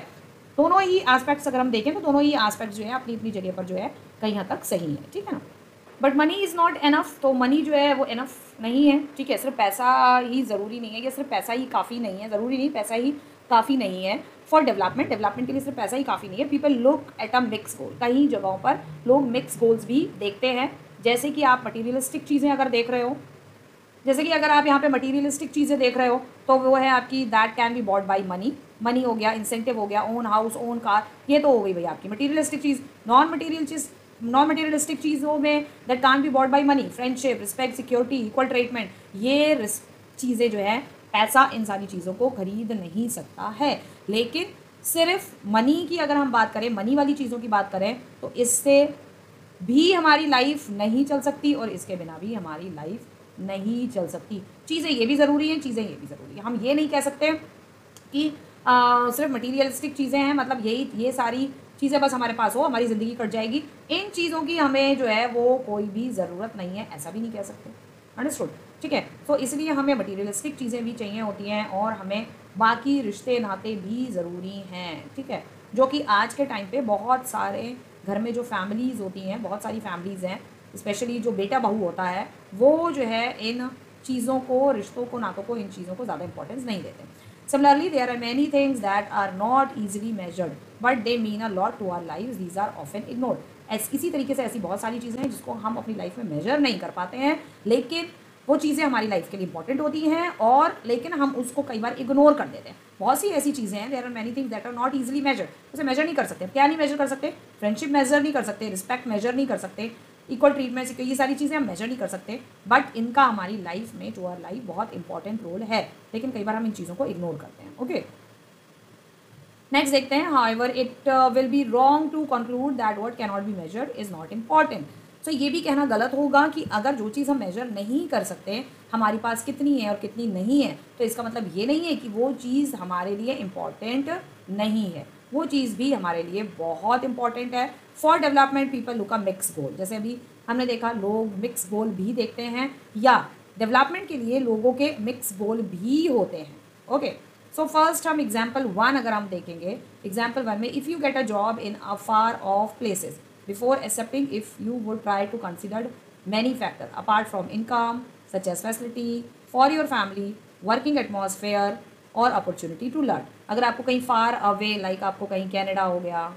दोनों ही एस्पेक्ट्स अगर हम देखें तो दोनों ही एस्पेक्ट्स जो है अपनी अपनी जगह पर जो है कहीं हद तक सही है। ठीक है ना, but money is not enough, तो मनी जो है वो एनफ नहीं है। ठीक है, सिर्फ पैसा ही ज़रूरी नहीं है, या सिर्फ पैसा ही काफ़ी नहीं है, ज़रूरी नहीं पैसा ही काफ़ी नहीं है फॉर डेवलपमेंट के लिए सिर्फ पैसा ही काफ़ी नहीं है। People look at a mix goal, कई जगहों पर लोग मिक्स गोल्स भी देखते हैं, जैसे कि आप मटीरियलिस्टिक चीज़ें अगर देख रहे हो, जैसे कि अगर आप यहाँ पे मटीरियलिस्टिक चीज़ें देख रहे हो तो वो है आपकी that can be bought by money हो गया, इंसेंटिव हो गया, ओन हाउस, ओन कार, ये तो हो गई भाई आपकी मटीरियलिस्टिक चीज़। नॉन मटीरियलिस्टिक चीज़ों में that can be bought by money, friendship, respect, security, equal treatment, ये चीज़ें जो है पैसा इन सारी चीज़ों को खरीद नहीं सकता है। लेकिन सिर्फ मनी की अगर हम बात करें, मनी वाली चीज़ों की बात करें, तो इससे भी हमारी लाइफ नहीं चल सकती और इसके बिना भी हमारी लाइफ नहीं चल सकती। चीज़ें ये भी ज़रूरी हैं, चीज़ें ये भी ज़रूरी हैं। हम ये नहीं कह सकते कि सिर्फ मटीरियलिस्टिक चीज़ें हैं, मतलब ये सारी चीज़ें बस हमारे पास हो हमारी ज़िंदगी कट जाएगी, इन चीज़ों की हमें जो है वो कोई भी ज़रूरत नहीं है, ऐसा भी नहीं कह सकते। अंडरस्टूड? ठीक है, तो इसलिए हमें मटीरियलिस्टिक चीज़ें भी चाहिए होती हैं और हमें बाकी रिश्ते नाते भी ज़रूरी हैं। ठीक है, जो कि आज के टाइम पे बहुत सारे घर में जो फैमिलीज़ होती हैं, बहुत सारी फैमिलीज़ हैं, स्पेशली जो बेटा बहू होता है, वो जो है इन चीज़ों को, रिश्तों को, नातों को, इन चीज़ों को ज़्यादा इंपॉर्टेंस नहीं देते। Similarly there are many things that are not easily measured but they mean a lot to our lives, these are often ignored. इसी तरीके से ऐसी बहुत सारी चीज़ें हैं जिसको हम अपनी लाइफ में मेजर नहीं कर पाते हैं, लेकिन वो चीज़ें हमारी लाइफ के लिए इंपॉर्टेंट होती हैं, और लेकिन हम उसको कई बार इग्नोर कर देते हैं। बहुत सी ऐसी चीज़ें हैं, there are many things that are not easily measure, उसे मेजर नहीं कर सकते। क्या नहीं मेजर कर सकते? फ्रेंडशिप मेजर नहीं कर सकते, रिस्पेक्ट मेजर नहीं कर सकते, इक्वल ट्रीटमेंट, सिक्योर, ये सारी चीज़ें हम मेजर नहीं कर सकते, बट इनका हमारी लाइफ में, टू आवर लाइफ, बहुत इंपॉर्टेंट रोल है, लेकिन कई बार हम इन चीज़ों को इग्नोर करते हैं। ओके, नेक्स्ट देखते हैं, however it will be wrong to conclude that what can not be measured is not important. तो ये भी कहना गलत होगा कि अगर जो चीज़ हम मेजर नहीं कर सकते, हमारी पास कितनी है और कितनी नहीं है, तो इसका मतलब ये नहीं है कि वो चीज़ हमारे लिए इम्पॉर्टेंट नहीं है, वो चीज़ भी हमारे लिए बहुत इंपॉर्टेंट है। For development people look a mix goal, जैसे अभी हमने देखा लोग मिक्स गोल भी देखते हैं, या डेवलपमेंट के लिए लोगों के मिक्स गोल भी होते हैं। ओके, सो फर्स्ट हम एग्जाम्पल 1 अगर हम देखेंगे, एग्जाम्पल 1 में if you get a job in a far off places before accepting, if you would try to consider many factor apart from income such as facility for your family, working atmosphere और opportunity to learn. अगर आपको कहीं far away, like आपको कहीं Canada हो गया,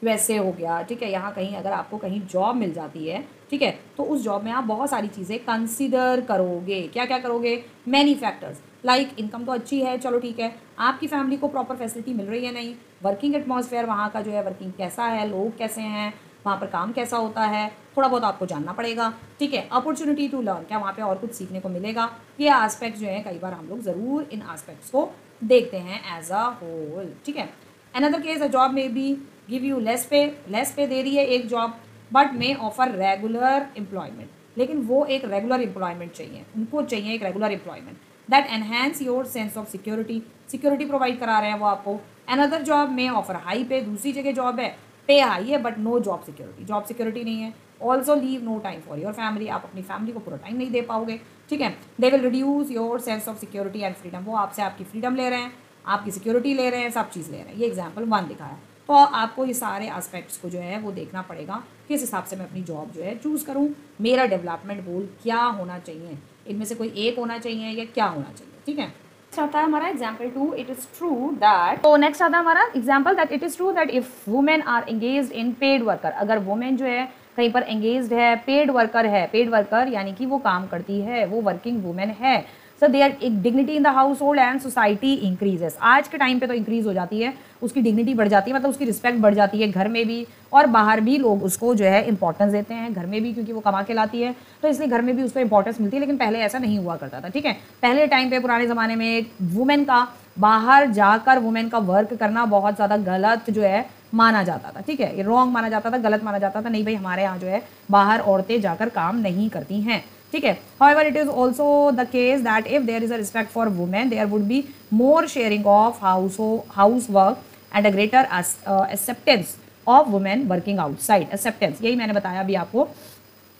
USA हो गया, ठीक है, यहाँ कहीं अगर आपको कहीं जॉब मिल जाती है, ठीक है, तो उस जॉब में आप बहुत सारी चीज़ें कंसिडर करोगे। क्या क्या करोगे? मैनी फैक्टर्स, लाइक इनकम तो अच्छी है, चलो ठीक है, आपकी फैमिली को प्रॉपर फैसिलिटी मिल रही है नहीं, वर्किंग एटमॉस्फेयर वहाँ का जो है वर्किंग कैसा है, लोग कैसे हैं, वहाँ पर काम कैसा होता है, थोड़ा बहुत आपको जानना पड़ेगा, ठीक है, अपॉर्चुनिटी टू लर्न, क्या वहाँ पे और कुछ सीखने को मिलेगा। ये आस्पेक्ट जो है कई बार हम लोग ज़रूर इन आस्पेक्ट्स को देखते हैं एज अ होल, ठीक है। अनदर केस, अ जॉब में बी गिव यू लेस पे दे रही है एक job, but may offer regular employment, लेकिन वो एक रेगुलर एम्प्लॉयमेंट चाहिए, उनको चाहिए एक regular employment that enhance your sense of security provide करा रहे हैं वो आपको। अनदर जॉब में ऑफर हाई पे, दूसरी जगह जॉब है, पे हाई है बट नो जॉब सिक्योरिटी नहीं है। Also leave no time for your family, आप अपनी फैमिली को पूरा टाइम नहीं दे पाओगे, ठीक है। They will reduce your sense of security and freedom, वो आपसे आपकी फ्रीडम ले रहे हैं, आपकी सिक्योरिटी ले रहे हैं, सब चीज़ ले रहे हैं। ये एग्जाम्पल 1 दिखाया। तो आपको ये सारे एस्पेक्ट्स को जो है वो देखना पड़ेगा, किस हिसाब से मैं अपनी जॉब जो है चूज़ करूँ, मेरा डेवलपमेंट गोल क्या होना चाहिए, इनमें से कोई एक होना चाहिए या क्या होना चाहिए, ठीक है। नेक्स्ट आता है हमारा example 2, it is true that, तो नेक्स्ट आता है हमारा example that it is true that if women are engaged in paid worker, अगर वुमेन जो है कहीं पर एंगेज्ड है, पेड वर्कर यानी कि वो काम करती है, वो वर्किंग वुमेन है, सो देयर एक dignity in the house hold and society increases. आज के टाइम पे तो इंक्रीज हो जाती है, उसकी डिग्निटी बढ़ जाती है, मतलब उसकी रिस्पेक्ट बढ़ जाती है, घर में भी और बाहर भी लोग उसको जो है इंपॉर्टेंस देते हैं, घर में भी क्योंकि वो कमा के लाती है, तो इसलिए घर में भी उसको इंपॉर्टेंस मिलती है। लेकिन पहले ऐसा नहीं हुआ करता था, ठीक है। पहले टाइम पे, पुराने ज़माने में वुमेन का बाहर जाकर वुमेन का वर्क करना बहुत ज़्यादा गलत जो है माना जाता था, ठीक है, ये रॉन्ग माना जाता था, गलत माना जाता था, नहीं भाई हमारे यहाँ जो है बाहर औरतें जाकर काम नहीं करती हैं, ठीक है। However, it is also the case that if there is a respect for women, there would be more sharing of housework and a greater acceptance of women working outside. Acceptance, यही मैंने बताया अभी आपको।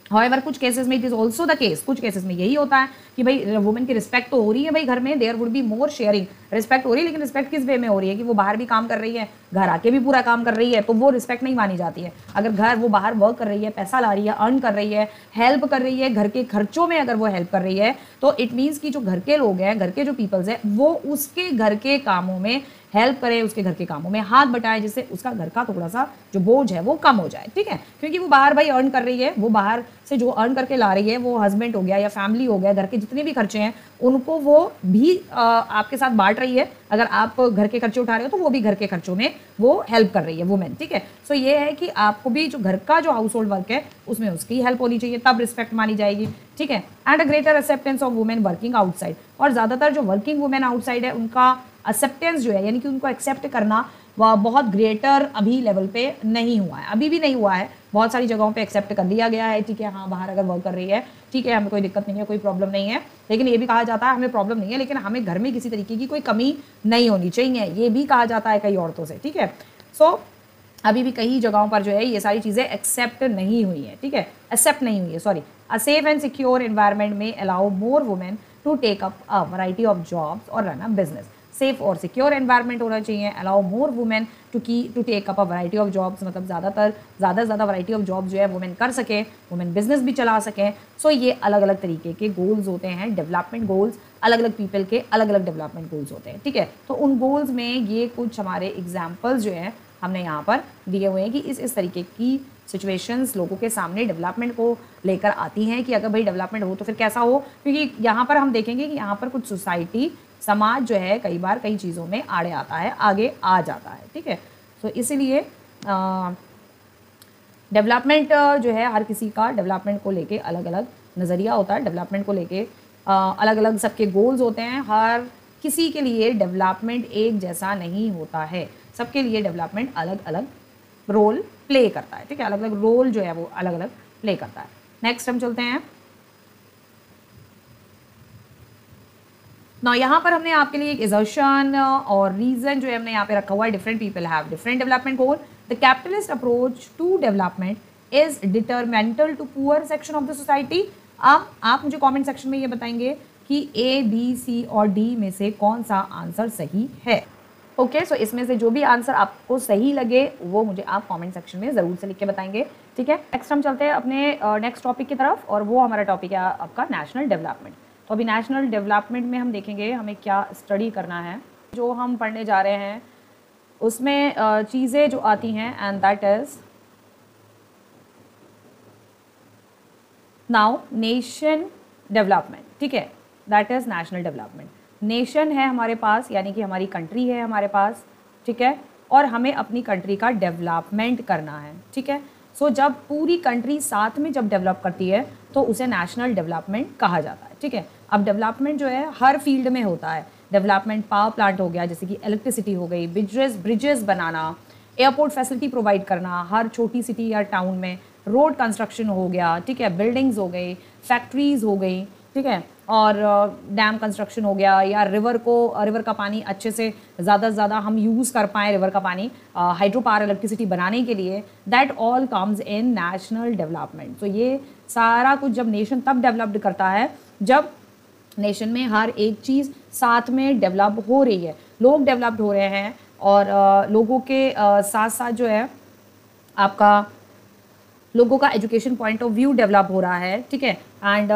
However, कुछ cases में it is also the case, कुछ cases में यही होता है कि भाई वुमेन की रिस्पेक्ट तो हो रही है भाई घर में, there would be more sharing, respect हो रही है, लेकिन रिस्पेक्ट किस वे में हो रही है कि वो बाहर भी काम कर रही है, घर आके भी पूरा काम कर रही है, तो वो रिस्पेक्ट नहीं मानी जाती है। अगर घर वो बाहर वर्क कर रही है, पैसा ला रही है, अर्न कर रही है, हेल्प कर रही है, घर के खर्चों में अगर वो हेल्प कर रही है, तो इट मीन्स कि जो घर के लोग हैं, घर के जो पीपल्स हैं, वो उसके घर के कामों में हेल्प करे, उसके घर के कामों में हाथ बटाए, जिससे उसका घर का थोड़ा सा जो बोझ है वो कम हो जाए, ठीक है। क्योंकि वो बाहर भाई अर्न कर रही है, वो बाहर से जो अर्न करके ला रही है, वो हस्बैंड हो गया या फैमिली हो गया, घर के जितने भी खर्चे हैं उनको वो भी आपके साथ बांट रही है। अगर आप घर के खर्चे उठा रहे हो तो वो भी घर के खर्चों में वो हेल्प कर रही है वुमेन, ठीक है। सो ये है कि आपको भी जो घर का जो हाउस होल्ड वर्क है उसमें उसकी हेल्प होनी चाहिए, तब रिस्पेक्ट मानी जाएगी, ठीक है। And a greater acceptance of women working outside, और ज़्यादातर जो वर्किंग वुमेन आउटसाइड है उनका एक्सेप्टेंस जो है, यानी कि उनको एक्सेप्ट करना वह बहुत ग्रेटर अभी लेवल पे नहीं हुआ है, अभी भी नहीं हुआ है। बहुत सारी जगहों पे एक्सेप्ट कर लिया गया है, ठीक है, हाँ बाहर अगर वर्क कर रही है, ठीक है, हमें कोई दिक्कत नहीं है, कोई प्रॉब्लम नहीं है, लेकिन ये भी कहा जाता है हमें प्रॉब्लम नहीं है, लेकिन हमें घर में किसी तरीके की कोई कमी नहीं होनी चाहिए, ये भी कहा जाता है कई औरतों से, ठीक है। सो अभी भी कई जगहों पर जो है ये सारी चीज़ें एक्सेप्ट नहीं हुई है, ठीक है, एक्सेप्ट नहीं हुई है, sorry. A safe and secure environment में allow more women to take up a variety of jobs और रन अ बिजनेस। सेफ और सिक्योर एनवायरनमेंट होना चाहिए, allow more women to take up a variety of jobs, मतलब ज़्यादा से ज़्यादा variety of job जो है वुमेन कर सकें, वुमेन बिजनेस भी चला सकें। सो ये अलग अलग तरीके के गोल्स होते हैं, डेवलपमेंट गोल्स, अलग अलग पीपल के अलग अलग डेवलपमेंट गोल्स होते हैं, ठीक है। तो उन गोल्स में ये कुछ हमारे एग्जाम्पल्स जो हैं हमने यहाँ पर दिए हुए हैं कि इस तरीके की सिचुएशंस लोगों के सामने डेवलपमेंट को लेकर आती हैं कि अगर भाई डेवलपमेंट हो तो फिर कैसा हो, क्योंकि यहाँ पर हम देखेंगे कि यहाँ पर कुछ सोसाइटी, समाज जो है कई बार कई चीज़ों में आड़े आता है, आगे आ जाता है, ठीक है। तो इसीलिए डेवलपमेंट जो है हर किसी का डेवलपमेंट को लेके अलग अलग नज़रिया होता है, डेवलपमेंट को लेके अलग अलग सबके गोल्स होते हैं। हर किसी के लिए डेवलपमेंट एक जैसा नहीं होता है, सबके लिए डेवलपमेंट अलग अलग रोल प्ले करता है, ठीक है, अलग अलग रोल जो है वो अलग अलग प्ले करता है। नेक्स्ट हम चलते हैं। ना यहाँ पर हमने आपके लिए एक एजर्शन और रीजन जो है हमने यहाँ पे रखा हुआ है, different people have different development goal. The capitalist approach to development is detrimental to poor section of the society. अब आप मुझे कमेंट सेक्शन में ये बताएंगे कि ए, बी, सी और डी में से कौन सा आंसर सही है। ओके, सो इसमें से जो भी आंसर आपको सही लगे वो मुझे आप कमेंट सेक्शन में ज़रूर से लिख के बताएंगे, ठीक है। नेक्स्ट हम चलते हैं अपने नेक्स्ट टॉपिक की तरफ, और वो हमारा टॉपिक है आपका नेशनल डेवलपमेंट। तो अभी नेशनल डेवलपमेंट में हम देखेंगे हमें क्या स्टडी करना है। जो हम पढ़ने जा रहे हैं उसमें चीज़ें जो आती हैं, and that is now nation development, ठीक है, that is national development. Nation है हमारे पास, यानी कि हमारी कंट्री है हमारे पास, ठीक है, और हमें अपनी कंट्री का डेवलपमेंट करना है, ठीक है। सो जब पूरी कंट्री साथ में जब डेवलप करती है तो उसे नेशनल डेवलपमेंट कहा जाता है, ठीक है। अब डेवलपमेंट जो है हर फील्ड में होता है। डेवलपमेंट पावर प्लांट हो गया, जैसे कि इलेक्ट्रिसिटी हो गई, ब्रिजेस बनाना, एयरपोर्ट फैसिलिटी प्रोवाइड करना हर छोटी सिटी या टाउन में, रोड कंस्ट्रक्शन हो गया, ठीक है, बिल्डिंग्स हो गई, फैक्ट्रीज हो गई, ठीक है, और डैम कंस्ट्रक्शन हो गया, या रिवर का पानी अच्छे से ज़्यादा से ज़्यादा हम यूज़ कर पाएँ रिवर का पानी हाइड्रो पावर इलेक्ट्रिसिटी बनाने के लिए, that all comes in national development. तो ये सारा कुछ जब नेशन तब डेवलप्ड करता है जब नेशन में हर एक चीज़ साथ में डेवलप हो रही है, लोग डेवलप्ड हो रहे हैं, और लोगों के साथ साथ जो है आपका लोगों का education point of view develop हो रहा है, ठीक है, एंड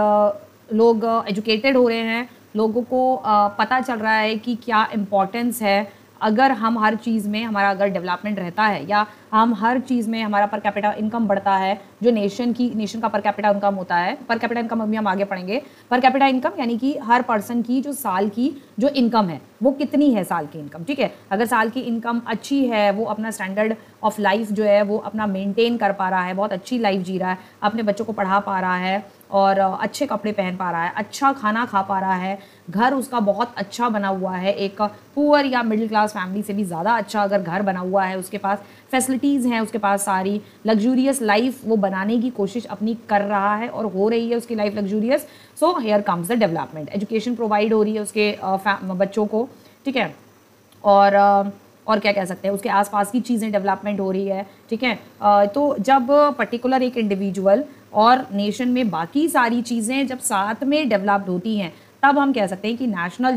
लोग एजुकेटेड हो रहे हैं, लोगों को पता चल रहा है कि क्या इम्पोर्टेंस है अगर हम हर चीज़ में हमारा अगर डेवलपमेंट रहता है, या हम हर चीज़ में हमारा पर कैपिटा इनकम बढ़ता है, जो नेशन का पर कैपिटा इनकम होता है। पर कैपिटा इनकम अभी हम आगे पढ़ेंगे। पर कैपिटा इनकम यानी कि हर पर्सन की जो साल की जो इनकम है वो कितनी है, साल की इनकम, ठीक है। अगर साल की इनकम अच्छी है, वो अपना स्टैंडर्ड ऑफ लाइफ जो है वो अपना मेनटेन कर पा रहा है, बहुत अच्छी लाइफ जी रहा है, अपने बच्चों को पढ़ा पा रहा है, और अच्छे कपड़े पहन पा रहा है, अच्छा खाना खा पा रहा है, घर उसका बहुत अच्छा बना हुआ है, एक पुअर या मिडिल क्लास फैमिली से भी ज़्यादा अच्छा अगर घर बना हुआ है, उसके पास फैसिलिटीज़ हैं, उसके पास सारी लग्जूरियस लाइफ वो बनाने की कोशिश अपनी कर रहा है और हो रही है उसकी life luxurious. So here comes the development. Education provide हो रही है उसके बच्चों को, ठीक है, और क्या कह सकते हैं, उसके आसपास की चीज़ें डेवलपमेंट हो रही है, ठीक है। तो जब पर्टिकुलर एक इंडिविजुअल और नेशन में बाकी सारी चीज़ें जब साथ में डेवलप्ड होती हैं, तब हम कह सकते हैं कि नेशन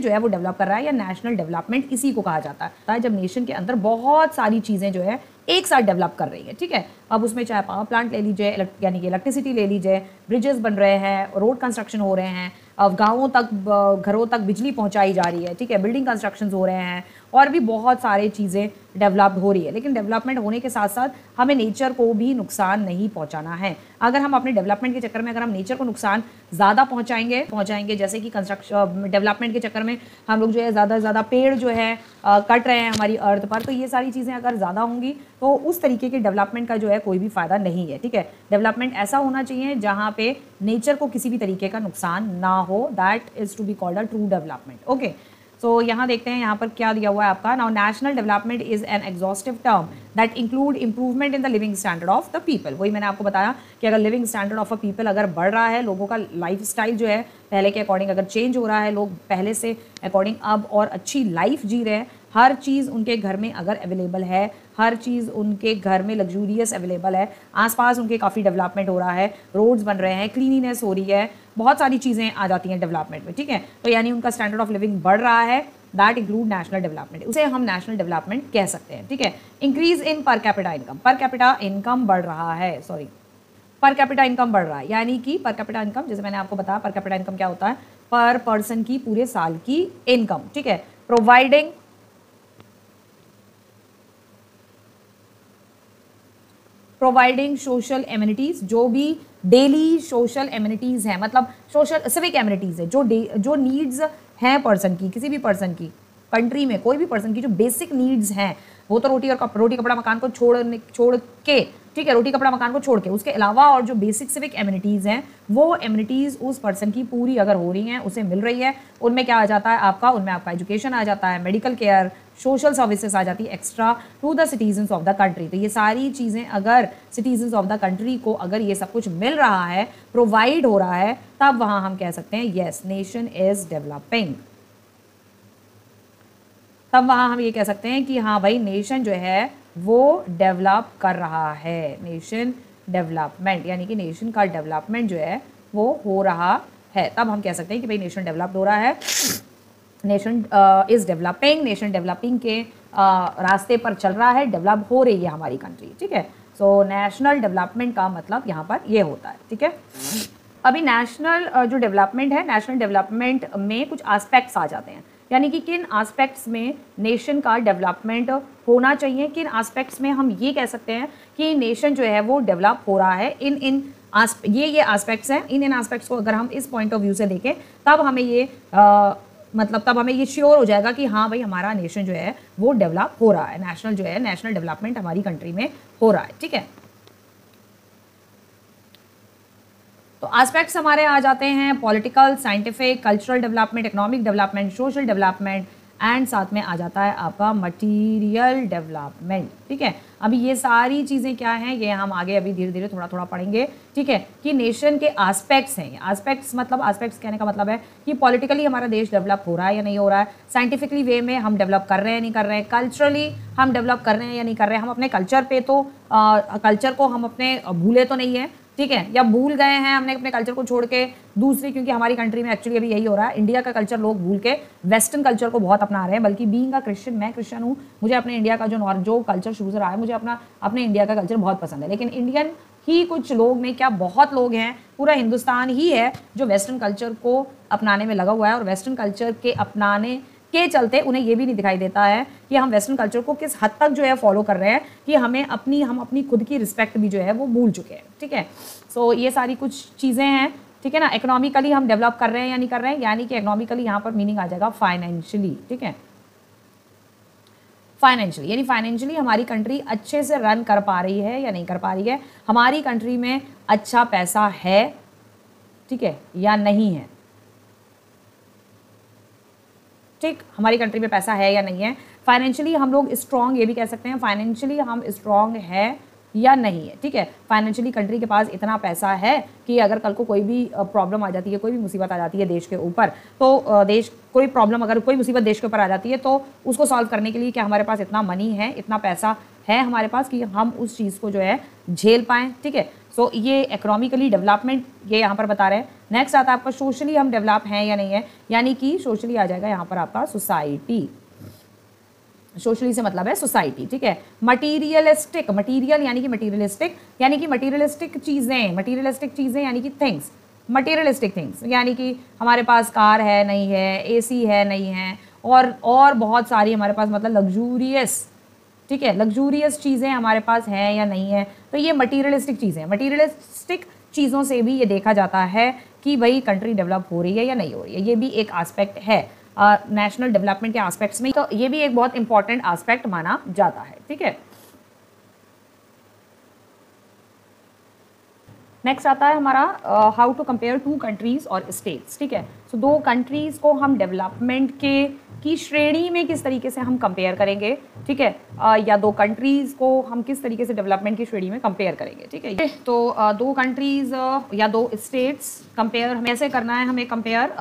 जो है वो डेवलप कर रहा है, या नेशनल डेवलपमेंट इसी को कहा जाता है जब नेशन के अंदर बहुत सारी चीज़ें जो है एक साथ डेवलप कर रही है, ठीक है। अब उसमें चाहे पावर प्लांट ले लीजिए, यानी कि इलेक्ट्रिसिटी ले लीजिए, ब्रिजेस बन रहे हैं, रोड कंस्ट्रक्शन हो रहे हैं, अब गाँवों तक घरों तक बिजली पहुंचाई जा रही है, ठीक है, बिल्डिंग कंस्ट्रक्शन हो रहे हैं, और भी बहुत सारी चीज़ें डेवलप्ड हो रही है। लेकिन डेवलपमेंट होने के साथ साथ हमें नेचर को भी नुकसान नहीं पहुंचाना है। अगर हम अपने डेवलपमेंट के चक्कर में अगर हम नेचर को नुकसान ज़्यादा पहुंचाएंगे, जैसे कि डेवलपमेंट के चक्कर में हम लोग जो है ज़्यादा से ज़्यादा पेड़ जो है कट रहे हैं हमारी अर्थ पर, तो ये सारी चीज़ें अगर ज़्यादा होंगी तो उस तरीके के डेवलपमेंट का जो है कोई भी फ़ायदा नहीं है, ठीक है। डेवलपमेंट ऐसा होना चाहिए जहाँ पे नेचर को किसी भी तरीके का नुकसान ना हो, that is to be called a true development. Okay, so यहाँ देखते हैं यहाँ पर क्या दिया हुआ है आपका। Now national development is an exhaustive term that include improvement in the living standard of the people. वही मैंने आपको बताया कि अगर living standard of a people अगर बढ़ रहा है, लोगों का लाइफ स्टाइल जो है पहले के अकॉर्डिंग अगर चेंज हो रहा है, लोग पहले से अकॉर्डिंग अब और अच्छी लाइफ जी रहे हैं, हर चीज़ उनके घर में अगर अवेलेबल है, हर चीज़ उनके घर में लग्जूरियस अवेलेबल है, आसपास उनके काफ़ी डेवलपमेंट हो रहा है, रोड्स बन रहे हैं, क्लीनिनेस हो रही है, बहुत सारी चीज़ें आ जाती हैं डेवलपमेंट में, ठीक है। तो यानी उनका स्टैंडर्ड ऑफ लिविंग बढ़ रहा है, दैट इंक्लूड नेशनल डेवलपमेंट, उसे हम नेशनल डेवलपमेंट कह सकते हैं, ठीक है। इंक्रीज इन पर कैपिटा इनकम बढ़ रहा है, पर कैपिटा इनकम बढ़ रहा है, यानी कि पर कैपिटा इनकम, जैसे मैंने आपको बताया पर कैपिटा इनकम क्या होता है, पर पर्सन की पूरे साल की इनकम, ठीक है। प्रोवाइडिंग सोशल एमिनिटीज़, जो भी डेली सोशल एमिनिटीज़ हैं, मतलब सोशल सिविक एमिनिटीज़ है, जो नीड्स हैं पर्सन की, किसी भी पर्सन की, कंट्री में कोई भी पर्सन की जो बेसिक नीड्स हैं, वो तो रोटी कपड़ा मकान को छोड़ के ठीक है, रोटी कपड़ा मकान को छोड़ के, उसके अलावा और जो बेसिक सिविक एमिनिटीज़ हैं वो एमिनिटीज़ उस पर्सन की पूरी अगर हो रही हैं, उसे मिल रही है, उनमें क्या आ जाता है आपका, उनमें आपका एजुकेशन आ जाता है, मेडिकल केयर, सोशल सर्विसेज आ जाती है extra to the citizens of the country. तो ये सारी चीज़ें अगर सिटीजन्स ऑफ द कंट्री को अगर ये सब कुछ मिल रहा है, प्रोवाइड हो रहा है, तब वहाँ हम कह सकते हैं येस नेशन इज़ डेवलपिंग। तब वहाँ हम ये कह सकते हैं कि हाँ भाई नेशन जो है वो डेवलप कर रहा है, नेशन डेवलपमेंट, यानी कि नेशन का डेवलपमेंट जो है वो हो रहा है। तब हम कह सकते हैं कि भाई नेशन डेवलप्ड हो रहा है, nation is developing, nation developing के रास्ते पर चल रहा है, डेवलप हो रही है हमारी कंट्री। ठीक है, सो नेशनल डेवलपमेंट का मतलब यहाँ पर ये होता है। ठीक है, अभी नेशनल जो डेवलपमेंट है, नेशनल डेवलपमेंट में कुछ एस्पेक्ट्स आ जाते हैं, यानी कि किन एस्पेक्ट्स में नेशन का डेवलपमेंट होना चाहिए, किन एस्पेक्ट्स में हम ये कह सकते हैं कि नेशन जो है वो डेवलप हो रहा है। इन ये एस्पेक्ट्स हैं, इन एस्पेक्ट्स को अगर हम इस पॉइंट ऑफ व्यू से देखें तब हमें ये तब हमें ये श्योर हो जाएगा कि हाँ भाई हमारा नेशन जो है वो डेवलप हो रहा है, नेशनल जो है नेशनल डेवलपमेंट हमारी कंट्री में हो रहा है। ठीक है, तो एस्पेक्ट्स हमारे आ जाते हैं political, scientific, cultural development, economic development, social development and साथ में आ जाता है आपका मटीरियल डेवलपमेंट। ठीक है, अभी ये सारी चीज़ें क्या हैं ये हम आगे अभी धीरे धीरे थोड़ा थोड़ा पढ़ेंगे। ठीक है, कि नेशन के एस्पेक्ट्स हैं, एस्पेक्ट्स मतलब एस्पेक्ट्स कहने का मतलब है कि पॉलिटिकली हमारा देश डेवलप हो रहा है या नहीं हो रहा है, साइंटिफिकली वे में हम डेवलप कर रहे हैं नहीं कर रहे हैं, कल्चरली हम डेवलप कर रहे हैं या नहीं कर रहे हैं, हम अपने कल्चर पे तो कल्चर को हम अपने भूले तो नहीं है, ठीक है, या भूल गए हैं हमने अपने कल्चर को छोड़ के दूसरी, क्योंकि हमारी कंट्री में एक्चुअली अभी यही हो रहा है, इंडिया का कल्चर लोग भूल के वेस्टर्न कल्चर को बहुत अपना रहे हैं। बल्कि बीइंग अ क्रिश्चियन, मैं क्रिश्चियन हूँ, मुझे अपने इंडिया का जो कल्चर शुरू से रहा है, मुझे अपने इंडिया का कल्चर बहुत पसंद है, लेकिन इंडियन ही कुछ लोग नहीं, क्या बहुत लोग हैं, पूरा हिंदुस्तान ही है जो वेस्टर्न कल्चर को अपनाने में लगा हुआ है, और वेस्टर्न कल्चर के अपनाने के चलते उन्हें ये भी नहीं दिखाई देता है कि हम वेस्टर्न कल्चर को किस हद तक जो है फॉलो कर रहे हैं, कि हम अपनी खुद की रिस्पेक्ट भी जो है वो भूल चुके हैं। ठीक है, सो ये सारी कुछ चीज़ें हैं। ठीक है ना, इकोनॉमिकली हम डेवलप कर रहे हैं या नहीं कर रहे हैं, यानी कि इकोनॉमिकली यहाँ पर मीनिंग आ जाएगा फाइनेंशियली। ठीक है, फाइनेंशियली यानी फाइनेंशियली हमारी कंट्री अच्छे से रन कर पा रही है या नहीं कर पा रही है, हमारी कंट्री में अच्छा पैसा है, ठीक है, या नहीं है। ठीक, हमारी कंट्री में पैसा है या नहीं है, फाइनेंशियली हम लोग स्ट्रॉन्ग, ये भी कह सकते हैं फाइनेंशियली हम स्ट्रॉन्ग है या नहीं है। ठीक है, फाइनेंशियली कंट्री के पास इतना पैसा है कि अगर कल को कोई भी प्रॉब्लम आ जाती है, कोई भी मुसीबत आ जाती है देश के ऊपर, तो कोई प्रॉब्लम अगर कोई मुसीबत देश के ऊपर आ जाती है तो उसको सॉल्व करने के लिए क्या हमारे पास इतना मनी है, इतना पैसा है हमारे पास कि हम उस चीज़ को जो है झेल पाएँ। ठीक है, सो ये इकोनॉमिकली डेवलपमेंट ये यहाँ पर बता रहे हैं। नेक्स्ट आता है आपका सोशली हम डेवलप हैं या नहीं है, यानी कि सोशली आ जाएगा यहाँ पर आपका सोसाइटी, सोशली से मतलब है सोसाइटी। ठीक है, मटीरियलिस्टिक, मटीरियल यानी कि मटीरियलिस्टिक चीज़ें यानी कि थिंग्स, मटीरियलिस्टिक थिंग्स यानी कि हमारे पास कार है नहीं है, एसी है नहीं है, और बहुत सारी हमारे पास मतलब लग्जूरियस, ठीक है, लग्जूरियस चीज़ें हमारे पास हैं या नहीं है, तो ये मटीरियलिस्टिक चीज़ें हैं। मटीरियलिस्टिक चीज़ों से भी ये देखा जाता है कि भाई कंट्री डेवलप हो रही है या नहीं हो रही है, ये भी एक एस्पेक्ट है नेशनल डेवलपमेंट के एस्पेक्ट्स में, तो ये भी एक बहुत इंपॉर्टेंट एस्पेक्ट माना जाता है। ठीक है, नेक्स्ट आता है हमारा how to compare two countries और स्टेट्स। ठीक है, सो दो कंट्रीज़ को हम डेवलपमेंट की श्रेणी में किस तरीके से हम कंपेयर करेंगे, ठीक है, या दो कंट्रीज़ को हम किस तरीके से डेवलपमेंट की श्रेणी में कंपेयर करेंगे। ठीक है, तो दो कंट्रीज़ या दो स्टेट्स कंपेयर हमें ऐसे करना है, हमें कंपेयर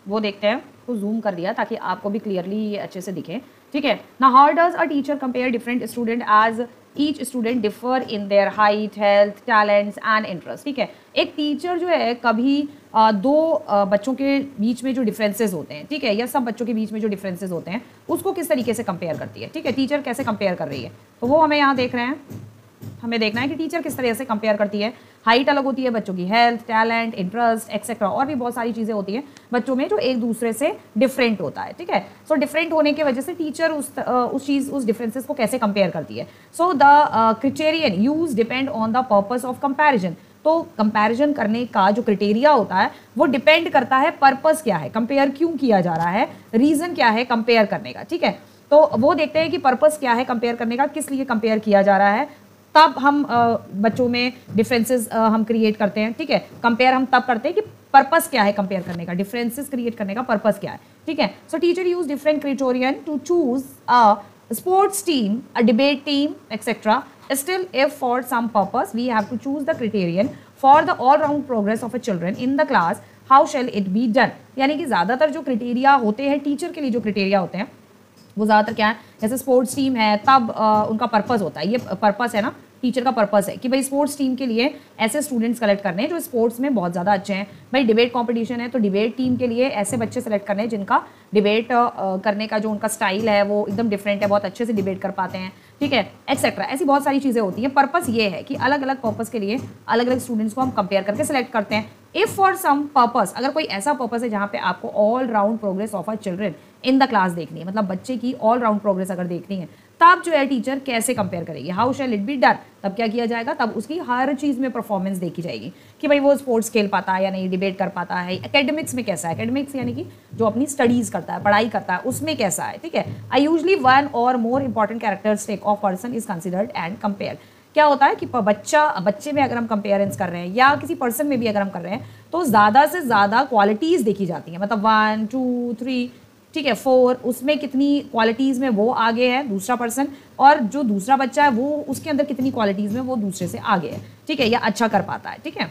वो देखते हैं, को जूम कर दिया ताकि आपको भी क्लियरली अच्छे से दिखे। ठीक है, now how does a teacher compare different student as each student differ in their height, health, talents and interest. ठीक है, एक टीचर जो है कभी दो बच्चों के बीच में जो डिफरेंसेस होते हैं, ठीक है, या सब बच्चों के बीच में जो डिफरेंसेस होते हैं उसको किस तरीके से कंपेयर करती है। ठीक है, टीचर कैसे कंपेयर कर रही है, तो वो हमें यहाँ देख रहे हैं, हमें देखना है कि टीचर किस तरह से कंपेयर करती है। हाइट अलग होती है बच्चों की, हेल्थ, टैलेंट, इंटरेस्ट एक्सेट्रा, और भी बहुत सारी चीज़ें होती हैं बच्चों में जो एक दूसरे से डिफरेंट होता है। ठीक है, सो डिफरेंट होने की वजह से टीचर उस डिफरेंसेस को कैसे कंपेयर करती है। So the criterion use depend on the purpose of comparison. तो कंपैरिजन करने का जो क्राइटेरिया होता है वो डिपेंड करता है पर्पस क्या है, कंपेयर क्यों किया जा रहा है, रीज़न क्या है कंपेयर करने का। ठीक है, तो वो देखते हैं कि पर्पस क्या है कंपेयर करने का, किस लिए कंपेयर किया जा रहा है, तब हम बच्चों में डिफरेंसेस हम क्रिएट करते हैं, ठीक है। कंपेयर हम तब करते हैं कि पर्पस क्या है कंपेयर करने का, डिफरेंसेस क्रिएट करने का पर्पस क्या है, ठीक है। So teacher use different criterion to choose a sports team, a debate team, etc. Still, if for some purpose we have to choose the criterion for the all-round progress of a children in the class, how shall it be done? यानी कि ज़्यादातर जो criteria होते हैं teacher के लिए, जो criteria होते हैं वो ज़्यादातर क्या है, जैसे स्पोर्ट्स टीम है तब उनका पर्पस होता है, ये पर्पस है ना, टीचर का पर्पस है कि भाई स्पोर्ट्स टीम के लिए ऐसे स्टूडेंट्स कलेक्ट करने हैं जो स्पोर्ट्स में बहुत ज़्यादा अच्छे हैं। भाई डिबेट कंपटीशन है तो डिबेट टीम के लिए ऐसे बच्चे सेलेक्ट करने हैं जिनका डिबेट करने का जो उनका स्टाइल है वो एकदम डिफरेंट है, बहुत अच्छे से डिबेट कर पाते हैं, ठीक है, एक्सेट्रा। ऐसी बहुत सारी चीज़ें होती हैं। पर्पस ये है कि अलग अलग पर्पस के लिए अलग अलग स्टूडेंट्स को हम कंपेयर करके सेलेक्ट करते हैं। इफ़ फॉर सम पर्पस, अगर कोई ऐसा पर्पस है जहाँ पे आपको all round progress of a children in the class देखनी है, मतलब बच्चे की ऑल राउंड प्रोग्रेस अगर देखनी है, तब जो है टीचर कैसे कंपेयर करेगी, how shell it be done, तब क्या किया जाएगा, तब उसकी हर चीज़ में परफॉर्मेंस देखी जाएगी कि भाई वो स्पोर्ट्स खेल पाता है या नहीं, डिबेट कर पाता है, एकेडमिक्स में कैसा है, एकेडमिक्स यानी कि जो अपनी स्टडीज़ करता है, पढ़ाई करता है, उसमें कैसा है, ठीक है। आई यूजली वन और more important characteristic of person is considered and compare. क्या होता है कि बच्चे में अगर हम कंपेयरेंस कर रहे हैं या किसी पर्सन में भी अगर हम कर रहे हैं तो ज़्यादा से ज़्यादा क्वालिटीज़ देखी जाती हैं, मतलब 1 2 3, ठीक है, 4, उसमें कितनी क्वालिटीज़ में वो आगे है दूसरा पर्सन, और जो दूसरा बच्चा है वो उसके अंदर कितनी क्वालिटीज़ में वो दूसरे से आगे है, ठीक है, या अच्छा कर पाता है, ठीक है।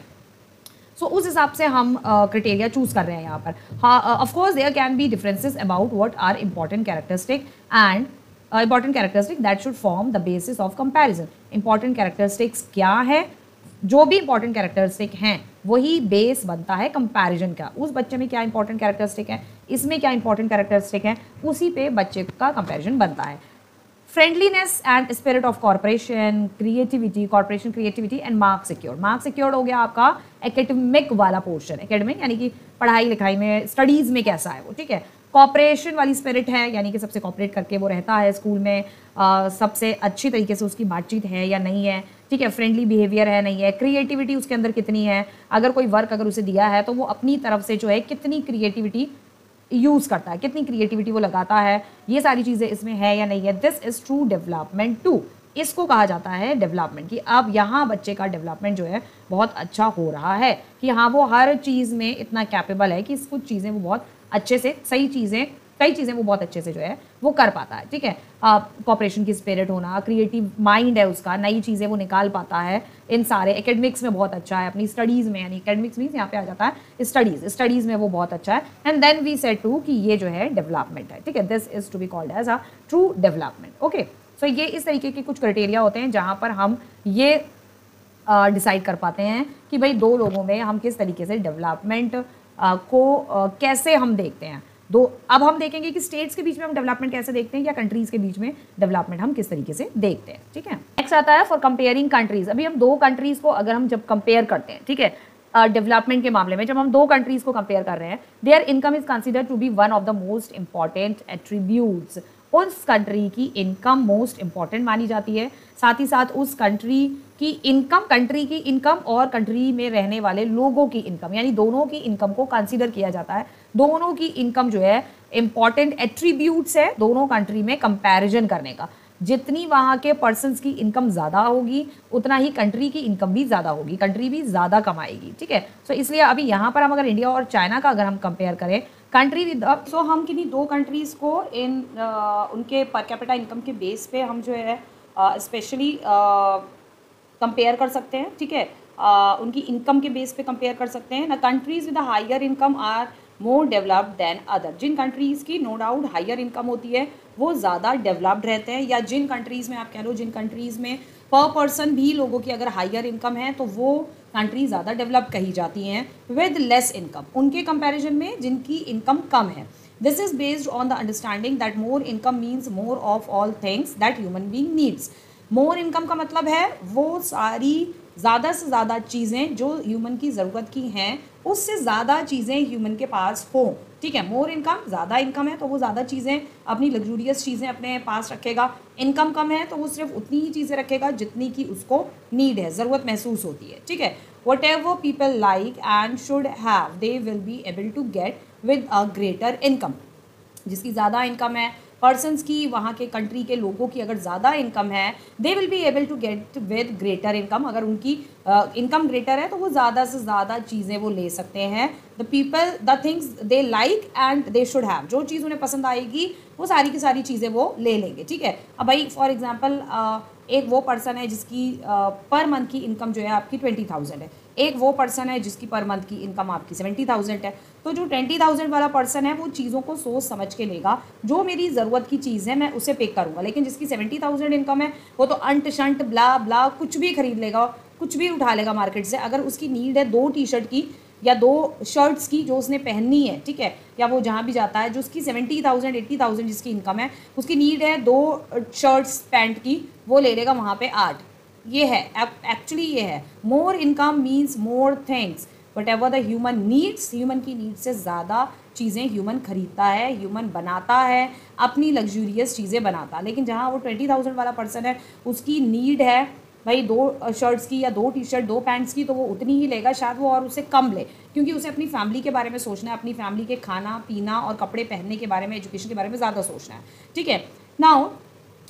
सो उस हिसाब से हम क्राइटेरिया चूज कर रहे हैं यहाँ पर। हाँ, of course there can be differences about what are important characteristic and important characteristic that should form the basis of comparison. Important characteristics क्या है, जो भी इंपॉर्टेंट कैरेक्टरिस्टिक हैं वही बेस बनता है कंपैरिजन का। उस बच्चे में क्या इंपॉर्टेंट कैरेक्टरिस्टिक है, इसमें क्या इंपॉर्टेंट कैरेक्टरिस्टिक है, उसी पे बच्चे का कंपैरिजन बनता है। Friendliness and spirit of corporation, creativity, corporation creativity and mark secured. Mark secured हो गया आपका एकेडमिक वाला पोर्शन, एकेडमिक यानी कि पढ़ाई लिखाई में, स्टडीज़ में कैसा है वो, ठीक है। कॉपरेशन वाली स्पिरिट है यानी कि सबसे कॉपरेट करके वो रहता है स्कूल में, सबसे अच्छी तरीके से उसकी बातचीत है या नहीं है, ठीक है, फ्रेंडली बिहेवियर है नहीं है, क्रिएटिविटी उसके अंदर कितनी है, अगर कोई वर्क अगर उसे दिया है तो वो अपनी तरफ से जो है कितनी क्रिएटिविटी यूज़ करता है, कितनी क्रिएटिविटी वो लगाता है, ये सारी चीज़ें इसमें है या नहीं है। This is true development too, इसको कहा जाता है डेवलपमेंट, कि अब यहाँ बच्चे का डेवलपमेंट जो है बहुत अच्छा हो रहा है, कि हाँ वो हर चीज़ में इतना कैपेबल है कि कुछ चीज़ें वो बहुत अच्छे से, सही चीज़ें, कई चीज़ें वो बहुत अच्छे से जो है वो कर पाता है, ठीक है। कॉपरेशन की स्पिरिट होना, क्रिएटिव माइंड है उसका, नई चीज़ें वो निकाल पाता है, इन सारे एकेडमिक्स में बहुत अच्छा है, अपनी स्टडीज़ में, यानी एकेडमिक्स मीन्स यहाँ पे आ जाता है स्टडीज़ में वो बहुत अच्छा है। And then we said to कि ये जो है डेवलपमेंट है, ठीक है, this is to be called as a true development. Okay, so ये इस तरीके के कुछ क्राइटेरिया होते हैं जहाँ पर हम ये डिसाइड कर पाते हैं कि भाई दो लोगों में हम किस तरीके से डेवलपमेंट को कैसे हम देखते हैं। अब हम देखेंगे कि स्टेट्स के बीच में हम डेवलपमेंट कैसे देखते हैं या कंट्रीज़ के बीच में डेवलपमेंट हम किस तरीके से देखते हैं, ठीक है। नेक्स्ट आता है फॉर कंपेयरिंग कंट्रीज़। अभी हम दो कंट्रीज़ को अगर हम जब कंपेयर करते हैं, ठीक है, डेवलपमेंट के मामले में जब हम दो कंट्रीज़ को कंपेयर कर रहे हैं, their income is considered to be one of the most important attributes. उस कंट्री की इनकम मोस्ट इंपॉर्टेंट मानी जाती है, साथ ही साथ उस कंट्री की इनकम और कंट्री में रहने वाले लोगों की इनकम, यानी दोनों की इनकम को कंसीडर किया जाता है। दोनों की इनकम जो है इंपॉर्टेंट एट्रीब्यूट्स है दोनों कंट्री में कंपैरिजन करने का। जितनी वहाँ के पर्सन्स की इनकम ज़्यादा होगी उतना ही कंट्री की इनकम भी ज़्यादा होगी, कंट्री भी ज़्यादा कमाएगी, ठीक है। सो इसलिए अभी यहाँ पर हम अगर इंडिया और चाइना का अगर हम कंपेयर करें कंट्री विद, सो हम किन्हीं दो कंट्रीज़ को इन उनके पर कैपिटा इनकम के बेस पे हम जो है स्पेशली कंपेयर कर सकते हैं, ठीक है, उनकी इनकम के बेस पे कंपेयर कर सकते हैं ना। Countries with higher income are more developed than other. जिन कंट्रीज़ की नो डाउट हायर इनकम होती है वो ज़्यादा डेवलप्ड रहते हैं, या जिन कंट्रीज़ में आप कह लो जिन कंट्रीज़ में पर पर्सन भी लोगों की अगर हायर इनकम है तो वो कंट्री ज़्यादा डेवलप कही जाती हैं विद लेस इनकम, उनके कंपैरिजन में जिनकी इनकम कम है। This is based on the understanding that more income means more of all things that human being needs. More income का मतलब है वो सारी ज़्यादा से ज़्यादा चीज़ें जो ह्यूमन की ज़रूरत की हैं उससे ज़्यादा चीज़ें ह्यूमन के पास हों, ठीक है। मोर इनकम, ज़्यादा इनकम है तो वो ज़्यादा चीज़ें, अपनी लग्जूरियस चीज़ें अपने पास रखेगा। इनकम कम है तो वो सिर्फ उतनी ही चीज़ें रखेगा जितनी की उसको नीड है, ज़रूरत महसूस होती है, ठीक है। Whatever people like and should have they will be able to get with a greater income. जिसकी ज़्यादा इनकम है पर्सनस की, वहाँ के कंट्री के लोगों की अगर ज़्यादा इनकम है, they will be able to get with greater income. अगर उनकी इनकम ग्रेटर है तो वो ज़्यादा से ज़्यादा चीज़ें वो ले सकते हैं। The people the things they like and they should have, जो चीज़ उन्हें पसंद आएगी वो सारी की सारी चीज़ें वो ले लेंगे, ठीक है। अब भाई फॉर एग्जाम्पल एक वो पर्सन है जिसकी पर मंथ की इनकम जो है आपकी 20,000 है, एक वो पर्सन है जिसकी पर मंथ की इनकम आपकी 70,000 है। तो जो 20,000 वाला पर्सन है वो चीज़ों को सोच समझ के लेगा, जो मेरी ज़रूरत की चीज़ है मैं उसे पिक करूँगा। लेकिन जिसकी 70,000 इनकम है वो तो अंट शंट ब्ला ब्ला कुछ भी खरीद लेगा, कुछ भी उठा लेगा मार्केट से। अगर उसकी नीड है 2 टी शर्ट की या 2 शर्ट्स की जो उसने पहननी है, ठीक है, या वो जहाँ भी जाता है, जो उसकी 70,000 80,000 जिसकी इनकम है, उसकी नीड है 2 शर्ट्स पैंट की, वो ले लेगा वहाँ पे 8। ये है एक्चुअली, ये है more income means more things, what ever the human needs, human की नीड से ज़्यादा चीज़ें ह्यूमन खरीदता है, ह्यूमन बनाता है, अपनी लग्जूरियस चीज़ें बनाता है। लेकिन जहाँ वो 20,000 वाला पर्सन है, उसकी नीड है भाई 2 शर्ट्स की या 2 टी शर्ट 2 पैंट्स की, तो वो उतनी ही लेगा, शायद वो और उससे कम ले, क्योंकि उसे अपनी फैमिली के बारे में सोचना है, अपनी फैमिली के खाना पीना और कपड़े पहनने के बारे में, एजुकेशन के बारे में ज़्यादा सोचना है, ठीक है। Now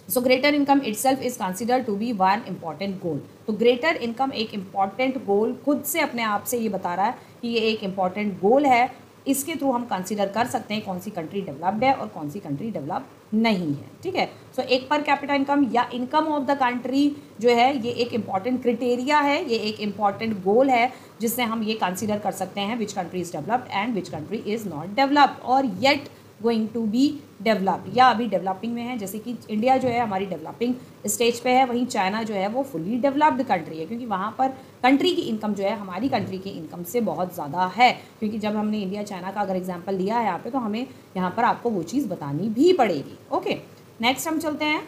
so greater income itself is considered to be one important goal. तो ग्रेटर इनकम एक इम्पॉर्टेंट गोल खुद से अपने आप से ये बता रहा है कि ये एक इम्पॉर्टेंट गोल है। इसके थ्रू हम कंसीडर कर सकते हैं कौन सी कंट्री डेवलप्ड है और कौन सी कंट्री डेवलप नहीं है, ठीक है। सो एक पर कैपिटा इनकम या इनकम ऑफ द कंट्री जो है ये एक इम्पॉर्टेंट क्रिटेरिया है, ये एक इम्पॉर्टेंट गोल है जिससे हम ये कंसीडर कर सकते हैं which country is developed and which country is not developed और yet going to be developed, या अभी डेवलपिंग में है। जैसे कि इंडिया जो है हमारी डेवलपिंग स्टेज पे है, वहीं चाइना जो है वो फुली डेवलप्ड कंट्री है, क्योंकि वहाँ पर कंट्री की इनकम जो है हमारी कंट्री की इनकम से बहुत ज़्यादा है। क्योंकि जब हमने इंडिया चाइना का अगर एग्जाम्पल लिया है यहाँ पे, तो हमें यहाँ पर आपको वो चीज़ बतानी भी पड़ेगी। ओके, नेक्स्ट हम चलते हैं।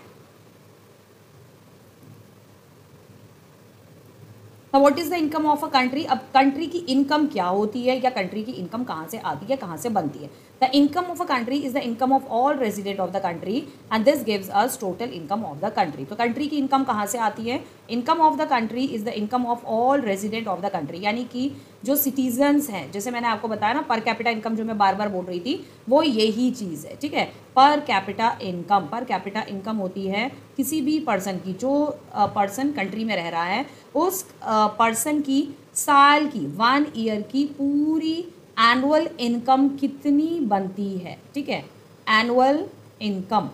What is the income of a country. अब कंट्री की इनकम क्या होती है या कंट्री की इनकम कहाँ से आती है, कहाँ से बनती है। The income of a country is the income of all resident of the country and this gives us total income of the country. तो कंट्री की इनकम कहाँ से आती है, income of the country is the income of all resident of the country, यानी कि जो citizens हैं, जैसे मैंने आपको बताया ना पर कैपिटा इनकम जो मैं बार बार बोल रही थी, वो यही चीज़ है, ठीक है। पर कैपिटा इनकम होती है किसी भी पर्सन की, जो पर्सन कंट्री में रह रहा है उस पर्सन की साल की 1 ईयर की पूरी एनुअल इनकम कितनी बनती है, ठीक है। एनुअल इनकम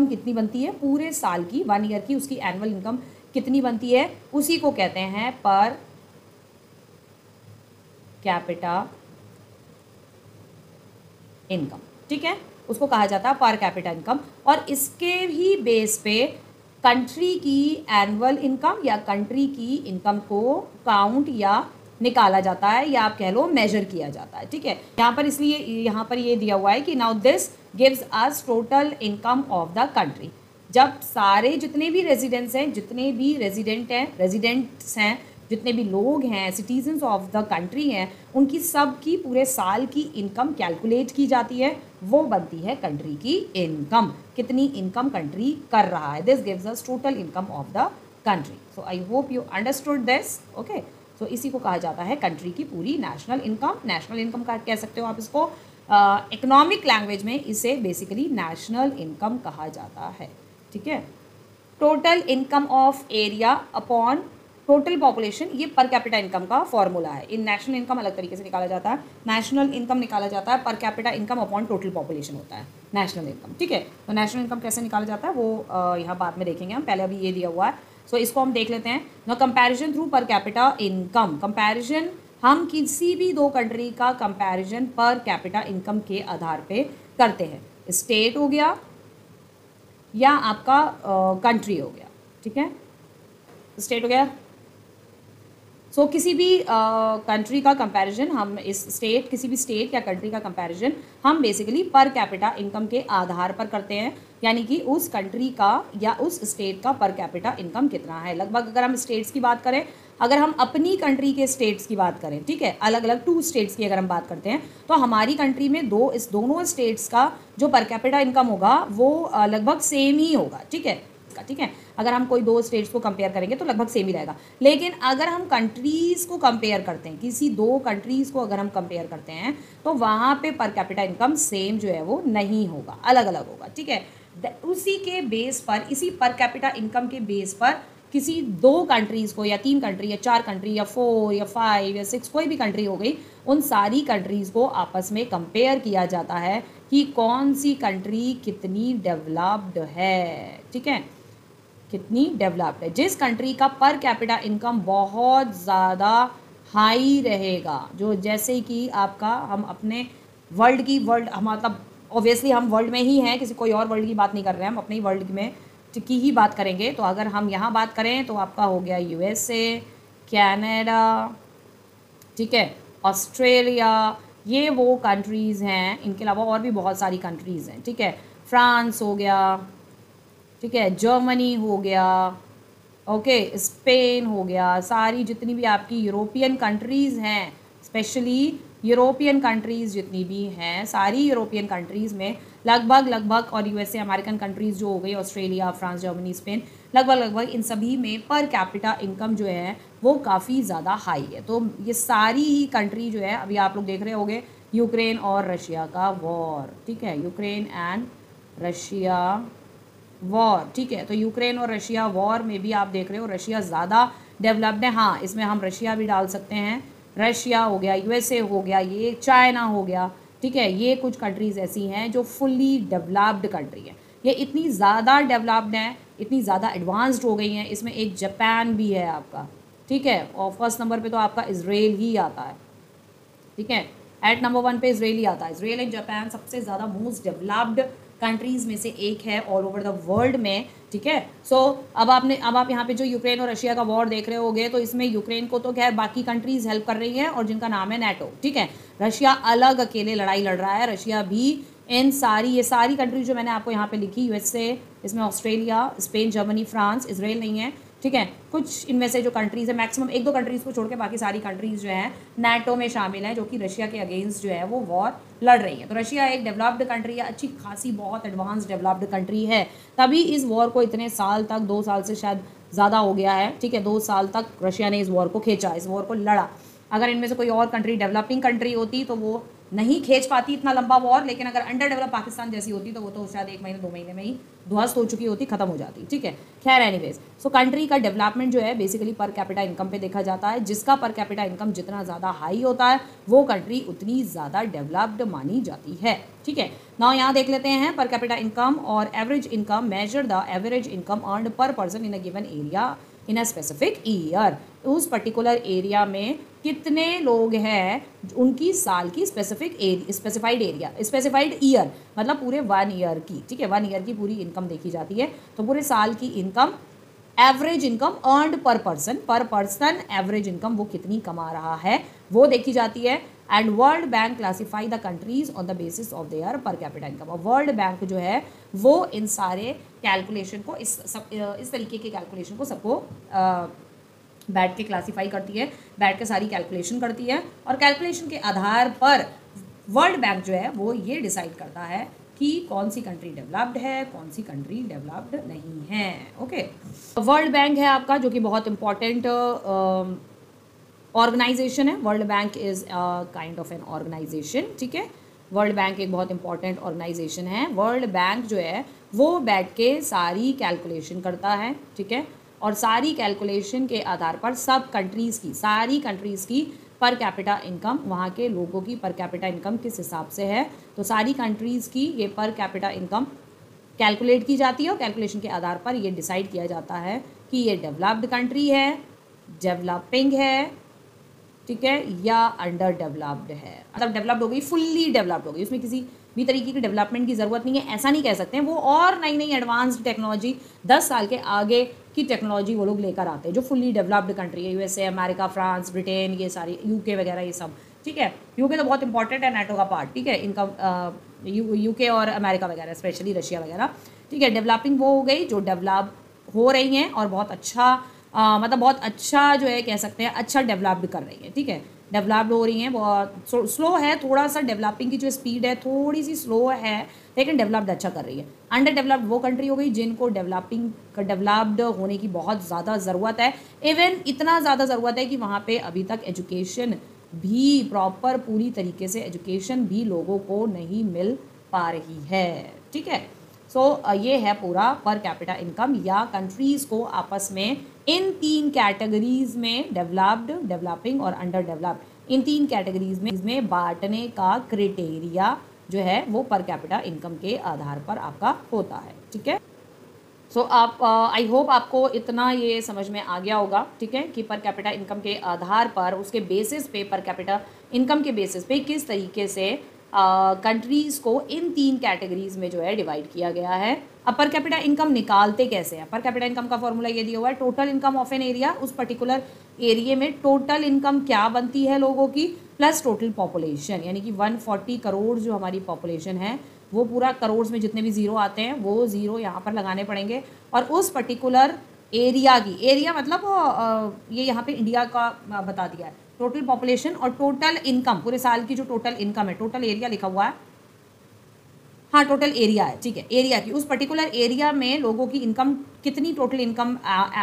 कितनी बनती है पूरे साल की, 1 ईयर की उसकी एनुअल इनकम कितनी बनती है, उसी को कहते हैं पर कैपिटा इनकम, ठीक है, उसको कहा जाता है पर कैपिटा इनकम। और इसके ही बेस पे कंट्री की एनुअल इनकम या कंट्री की इनकम को काउंट या निकाला जाता है, या आप कह लो मेजर किया जाता है, ठीक है। यहाँ पर इसलिए यहाँ पर ये दिया हुआ है कि now this gives us total income of the country. जब सारे जितने भी रेजिडेंट्स हैं, जितने भी लोग हैं, सिटीजन्स ऑफ द कंट्री हैं, उनकी सब की पूरे साल की इनकम कैलकुलेट की जाती है, वो बनती है कंट्री की इनकम। कितनी इनकम कंट्री कर रहा है, this gives us total income of the country. So I hope you understood this. Okay, so इसी को कहा जाता है कंट्री की पूरी नेशनल इनकम का कह सकते हो आप इसको। इकोनॉमिक लैंग्वेज में इसे बेसिकली नेशनल इनकम कहा जाता है, ठीक है। Total income of area upon total population, ये पर कैपिटा इनकम का फॉर्मूला है। इन नेशनल इनकम अलग तरीके से निकाला जाता है, नेशनल इनकम निकाला जाता है पर capita income upon total population होता है नेशनल इनकम, ठीक है। तो नेशनल इनकम कैसे निकाला जाता है वो यहाँ बाद में देखेंगे हम, पहले अभी ये दिया हुआ है। सो इसको हम देख लेते हैं। No comparison through per capita income, comparison हम किसी भी 2 कंट्री का कंपैरिजन पर कैपिटा इनकम के आधार पे करते हैं। स्टेट हो गया या आपका कंट्री हो गया, ठीक है, स्टेट हो गया। सो किसी भी कंट्री का कंपैरिजन हम किसी भी स्टेट या कंट्री का कंपैरिजन हम बेसिकली पर कैपिटा इनकम के आधार पर करते हैं, यानी कि उस कंट्री का या उस स्टेट का पर कैपिटा इनकम कितना है। लगभग अगर हम स्टेट्स की बात करें, अगर हम अपनी कंट्री के स्टेट्स की बात करें, ठीक है, अलग अलग 2 स्टेट्स की अगर हम बात करते हैं, तो हमारी कंट्री में दोनों स्टेट्स का जो पर कैपिटा इनकम होगा वो लगभग सेम ही होगा, ठीक है। का, ठीक है। अगर हम कोई दो स्टेट्स को कंपेयर करेंगे तो लगभग सेम ही रहेगा, लेकिन अगर हम कंट्रीज़ को कंपेयर करते हैं, किसी दो कंट्रीज़ को अगर हम कंपेयर करते हैं तो वहाँ पे पर कैपिटा इनकम सेम जो है वो नहीं होगा, अलग अलग होगा, ठीक है। उसी के बेस पर, इसी पर कैपिटा इनकम के बेस पर किसी दो कंट्रीज़ को या तीन कंट्री या चार कंट्री या 4 या 5 या 6 कोई भी कंट्री हो गई, उन सारी कंट्रीज़ को आपस में कंपेयर किया जाता है कि कौन सी कंट्री कितनी डेवलप्ड है, ठीक है, कितनी डेवलप्ड है। जिस कंट्री का पर कैपिटा इनकम बहुत ज़्यादा हाई रहेगा, जो जैसे कि आपका हम अपने वर्ल्ड हम मतलब ऑब्वियसली हम वर्ल्ड में ही हैं, किसी कोई और वर्ल्ड की बात नहीं कर रहे हैं, हम अपने ही वर्ल्ड में की ही बात करेंगे। तो अगर हम यहाँ बात करें तो आपका हो गया USA, कनाडा, ठीक है, ऑस्ट्रेलिया, ये वो कंट्रीज़ हैं। इनके अलावा और भी बहुत सारी कंट्रीज़ हैं, ठीक है। फ्रांस हो गया, ठीक है, जर्मनी हो गया, ओके, स्पेन हो गया, सारी जितनी भी आपकी यूरोपियन कंट्रीज़ हैं, स्पेशली यूरोपियन कंट्रीज़ जितनी भी हैं, सारी यूरोपियन कंट्रीज़ में लगभग और USA अमेरिकन कंट्रीज़ जो हो गई, ऑस्ट्रेलिया, फ्रांस, जर्मनी, स्पेन, लगभग इन सभी में पर कैपिटा इनकम जो है वो काफ़ी ज़्यादा हाई है। तो ये सारी ही कंट्री जो है, अभी आप लोग देख रहे होंगे यूक्रेन और रशिया का वॉर, ठीक है, यूक्रेन एंड रशिया वॉर, ठीक है। तो यूक्रेन और रशिया वॉर में भी आप देख रहे हो रशिया ज़्यादा डेवलप्ड है। हाँ, इसमें हम रशिया भी डाल सकते हैं, रशिया हो गया, USA हो गया, ये चाइना हो गया, ठीक है। ये कुछ कंट्रीज़ ऐसी हैं जो फुल्ली डेवलप्ड कंट्री है, ये इतनी ज़्यादा डेवलप्ड हैं, इतनी ज़्यादा एडवांस्ड हो गई हैं। इसमें एक जापान भी है आपका, ठीक है, और फर्स्ट नंबर पे तो आपका इजराइल ही आता है, ठीक है, एट नंबर 1 पे इजराइल ही आता है। इजराइल एंड जापान सबसे ज़्यादा मोस्ट डेवलप्ड कंट्रीज़ में से एक है ऑल ओवर द वर्ल्ड में, ठीक है। सो अब आप यहाँ पे जो यूक्रेन और रशिया का वॉर देख रहे होगे, तो इसमें यूक्रेन को तो खैर बाकी कंट्रीज़ हेल्प कर रही हैं और जिनका नाम है NATO, ठीक है। रशिया अलग अकेले लड़ाई लड़ रहा है, रशिया भी इन ये सारी कंट्रीज जो मैंने आपको यहाँ पे लिखी, USA, इसमें Australia, Spain, Germany, France, Israel नहीं है, ठीक है। कुछ इनमें से जो कंट्रीज़ है, मैक्सिमम एक दो कंट्रीज़ को छोड़ के बाकी सारी कंट्रीज़ जो हैं NATO में शामिल हैं, जो कि रशिया के अगेंस्ट जो है वो वॉर लड़ रही है। तो रशिया एक डेवलप्ड कंट्री है, अच्छी खासी बहुत एडवांस डेवलप्ड कंट्री है, तभी इस वॉर को इतने साल तक, 2 साल से शायद ज़्यादा हो गया है, ठीक है, 2 साल तक रशिया ने इस वॉर को खींचा, इस वॉर को लड़ा। अगर इनमें से कोई और कंट्री डेवलपिंग कंट्री होती तो वो नहीं खींच पाती इतना लंबा वॉर, लेकिन अगर अंडर डेवलप पाकिस्तान जैसी होती तो वो तो शायद 1 महीने 2 महीने में ही ध्वस्त हो चुकी होती, खत्म हो जाती, ठीक है। खैर एनीवेज, सो कंट्री का डेवलपमेंट जो है बेसिकली पर कैपिटा इनकम पे देखा जाता है। जिसका पर कैपिटा इनकम जितना ज़्यादा हाई होता है वो कंट्री उतनी ज़्यादा डेवलप्ड मानी जाती है, ठीक है। नाउ यहाँ देख लेते हैं पर कैपिटा इनकम और average income measure the average income earned per person in a given area in a specific year. उस पर्टिकुलर एरिया में कितने लोग हैं, उनकी साल की स्पेसिफाइड ईयर मतलब पूरे 1 ईयर की, ठीक है, 1 ईयर की पूरी इनकम देखी जाती है। तो पूरे साल की income, average income earned per person average income वो कितनी कमा रहा है वो देखी जाती है। And world bank classify the countries on the basis of their पर कैपिटा इनकम। और वर्ल्ड बैंक जो है वो इन सारे कैलकुलेशन को इस तरीके के कैलकुलेशन को सबको बैठ के क्लासीफाई करती है, बैठ के सारी कैलकुलेशन करती है, और कैलकुलेशन के आधार पर वर्ल्ड बैंक जो है वो ये डिसाइड करता है कि कौन सी कंट्री डेवलप्ड है, कौन सी कंट्री डेवलप्ड नहीं है, ओके। वर्ल्ड बैंक है आपका जो कि बहुत इंपॉर्टेंट ऑर्गेनाइजेशन है। World bank is kind of an organization, ठीक है। वर्ल्ड बैंक एक बहुत इंपॉर्टेंट ऑर्गेनाइजेशन है। वर्ल्ड बैंक जो है वो बैठ के सारी कैलकुलेशन करता है, ठीक है, और सारी कैलकुलेशन के आधार पर सब कंट्रीज़ की, सारी कंट्रीज़ की पर कैपिटा इनकम, वहाँ के लोगों की पर कैपिटा इनकम किस हिसाब से है, तो सारी कंट्रीज़ की ये पर कैपिटा इनकम कैलकुलेट की जाती है और कैलकुलेशन के आधार पर ये डिसाइड किया जाता है कि ये डेवलप्ड कंट्री है, डेवलपिंग है, ठीक है, या अंडर डेवलप्ड है। मतलब डेवलप्ड हो गई, फुल्ली डेवलप्ड हो गई, उसमें किसी भी तरीके की डेवलपमेंट की ज़रूरत नहीं है, ऐसा नहीं कह सकते हैं। वो और नई नई एडवांस्ड टेक्नोलॉजी 10 साल के आगे की टेक्नोलॉजी वो लोग लेकर आते हैं जो फुल्ली डेवलप्ड कंट्री है, USA, अमेरिका, फ्रांस, ब्रिटेन, ये सारी UK वगैरह ये सब, ठीक है। UK तो बहुत इंपॉर्टेंट है, NATO का पार्ट, ठीक है, इनका UK और अमेरिका वगैरह, स्पेशली रशिया वगैरह, ठीक है। डेवलपिंग वो हो गई जो डेवलप हो रही हैं और बहुत अच्छा मतलब बहुत अच्छा जो है कह सकते हैं अच्छा डेवलप्ड कर रही है, ठीक है। डेवलप्ड हो रही हैं, बहुत स्लो है, थोड़ा सा डेवलपिंग की जो स्पीड है थोड़ी सी स्लो है, लेकिन डेवलप्ड अच्छा कर रही है। अंडर डेवलप्ड वो कंट्री हो गई जिनको डेवलप्ड होने की बहुत ज़्यादा ज़रूरत है, इवन इतना ज़्यादा ज़रूरत है कि वहाँ पे अभी तक एजुकेशन भी प्रॉपर पूरी तरीके से एजुकेशन भी लोगों को नहीं मिल पा रही है। ठीक है, सो ये है पूरा पर कैपिटा इनकम या कंट्रीज़ को आपस में इन 3 कैटेगरीज में, डेवलप्ड, डेवलपिंग और अंडर डेवलप्ड, इन 3 कैटेगरीज में बांटने का क्राइटेरिया जो है वो पर कैपिटा इनकम के आधार पर आपका होता है। ठीक है, सो आप आई होप आपको इतना ये समझ में आ गया होगा। ठीक है, कि पर कैपिटा इनकम के आधार पर, उसके बेसिस पे, पर कैपिटा इनकम के बेसिस पे किस तरीके से कंट्रीज़ को इन 3 कैटेगरीज में जो है डिवाइड किया गया है। अब पर कैपिटा इनकम निकालते कैसे हैं? पर कैपिटा इनकम का फॉर्मूला ये दिया हुआ है, total income of an area, उस पर्टिकुलर एरिया में टोटल इनकम क्या बनती है लोगों की, प्लस टोटल पॉपुलेशन, यानी कि 140 करोड़ जो हमारी पॉपुलेशन है, वो पूरा करोड़ में जितने भी ज़ीरो आते हैं वो ज़ीरो यहाँ पर लगाने पड़ेंगे, और उस पर्टिकुलर एरिया की, एरिया मतलब ये यहाँ पे इंडिया का बता दिया है, टोटल पॉपुलेशन और टोटल इनकम, पूरे साल की जो टोटल इनकम है, टोटल एरिया लिखा हुआ है, हाँ टोटल एरिया है, ठीक है, एरिया की, उस पर्टिकुलर एरिया में लोगों की इनकम कितनी, total income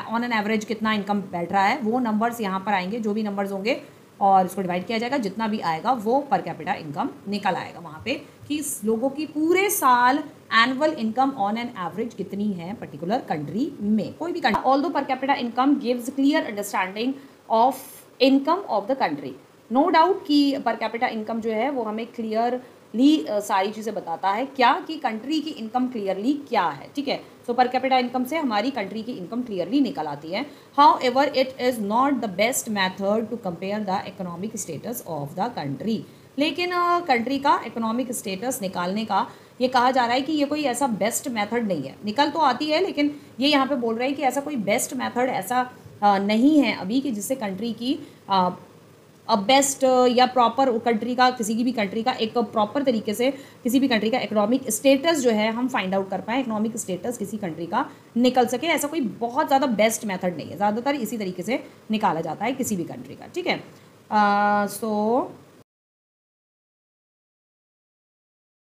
on an average कितना इनकम बैठ रहा है, वो नंबर्स यहाँ पर आएंगे, जो भी नंबर्स होंगे, और इसको डिवाइड किया जाएगा, जितना भी आएगा वो पर कैपिटा इनकम निकल आएगा वहाँ पे, कि लोगों की पूरे साल annual income on an average कितनी है पर्टिकुलर कंट्री में, कोई भी country. Although per capita income gives clear understanding of income of the country, no doubt कि पर कैपिटा इनकम जो है वो हमें क्लियरली सारी चीज़ें बताता है, क्या कि कंट्री की इनकम क्लियरली क्या है। ठीक है, सो पर कैपिटा इनकम से हमारी कंट्री की इनकम क्लियरली निकल आती है। However it is not the best method to compare the economic status of the country, लेकिन कंट्री का इकोनॉमिक स्टेटस निकालने का ये कहा जा रहा है कि ये कोई ऐसा बेस्ट मेथड नहीं है, निकल तो आती है, लेकिन ये यहाँ पे बोल रहे हैं कि ऐसा कोई बेस्ट मेथड ऐसा नहीं है अभी कि जिससे कंट्री की बेस्ट या प्रॉपर कंट्री का, किसी की भी कंट्री का एक प्रॉपर तरीके से किसी भी कंट्री का इकोनॉमिक स्टेटस जो है हम फाइंड आउट कर पाएँ, इकोनॉमिक स्टेटस किसी कंट्री का निकल सके, ऐसा कोई बहुत ज़्यादा बेस्ट मेथड नहीं है, ज़्यादातर इसी तरीके से निकाला जाता है किसी भी कंट्री का। ठीक है, सो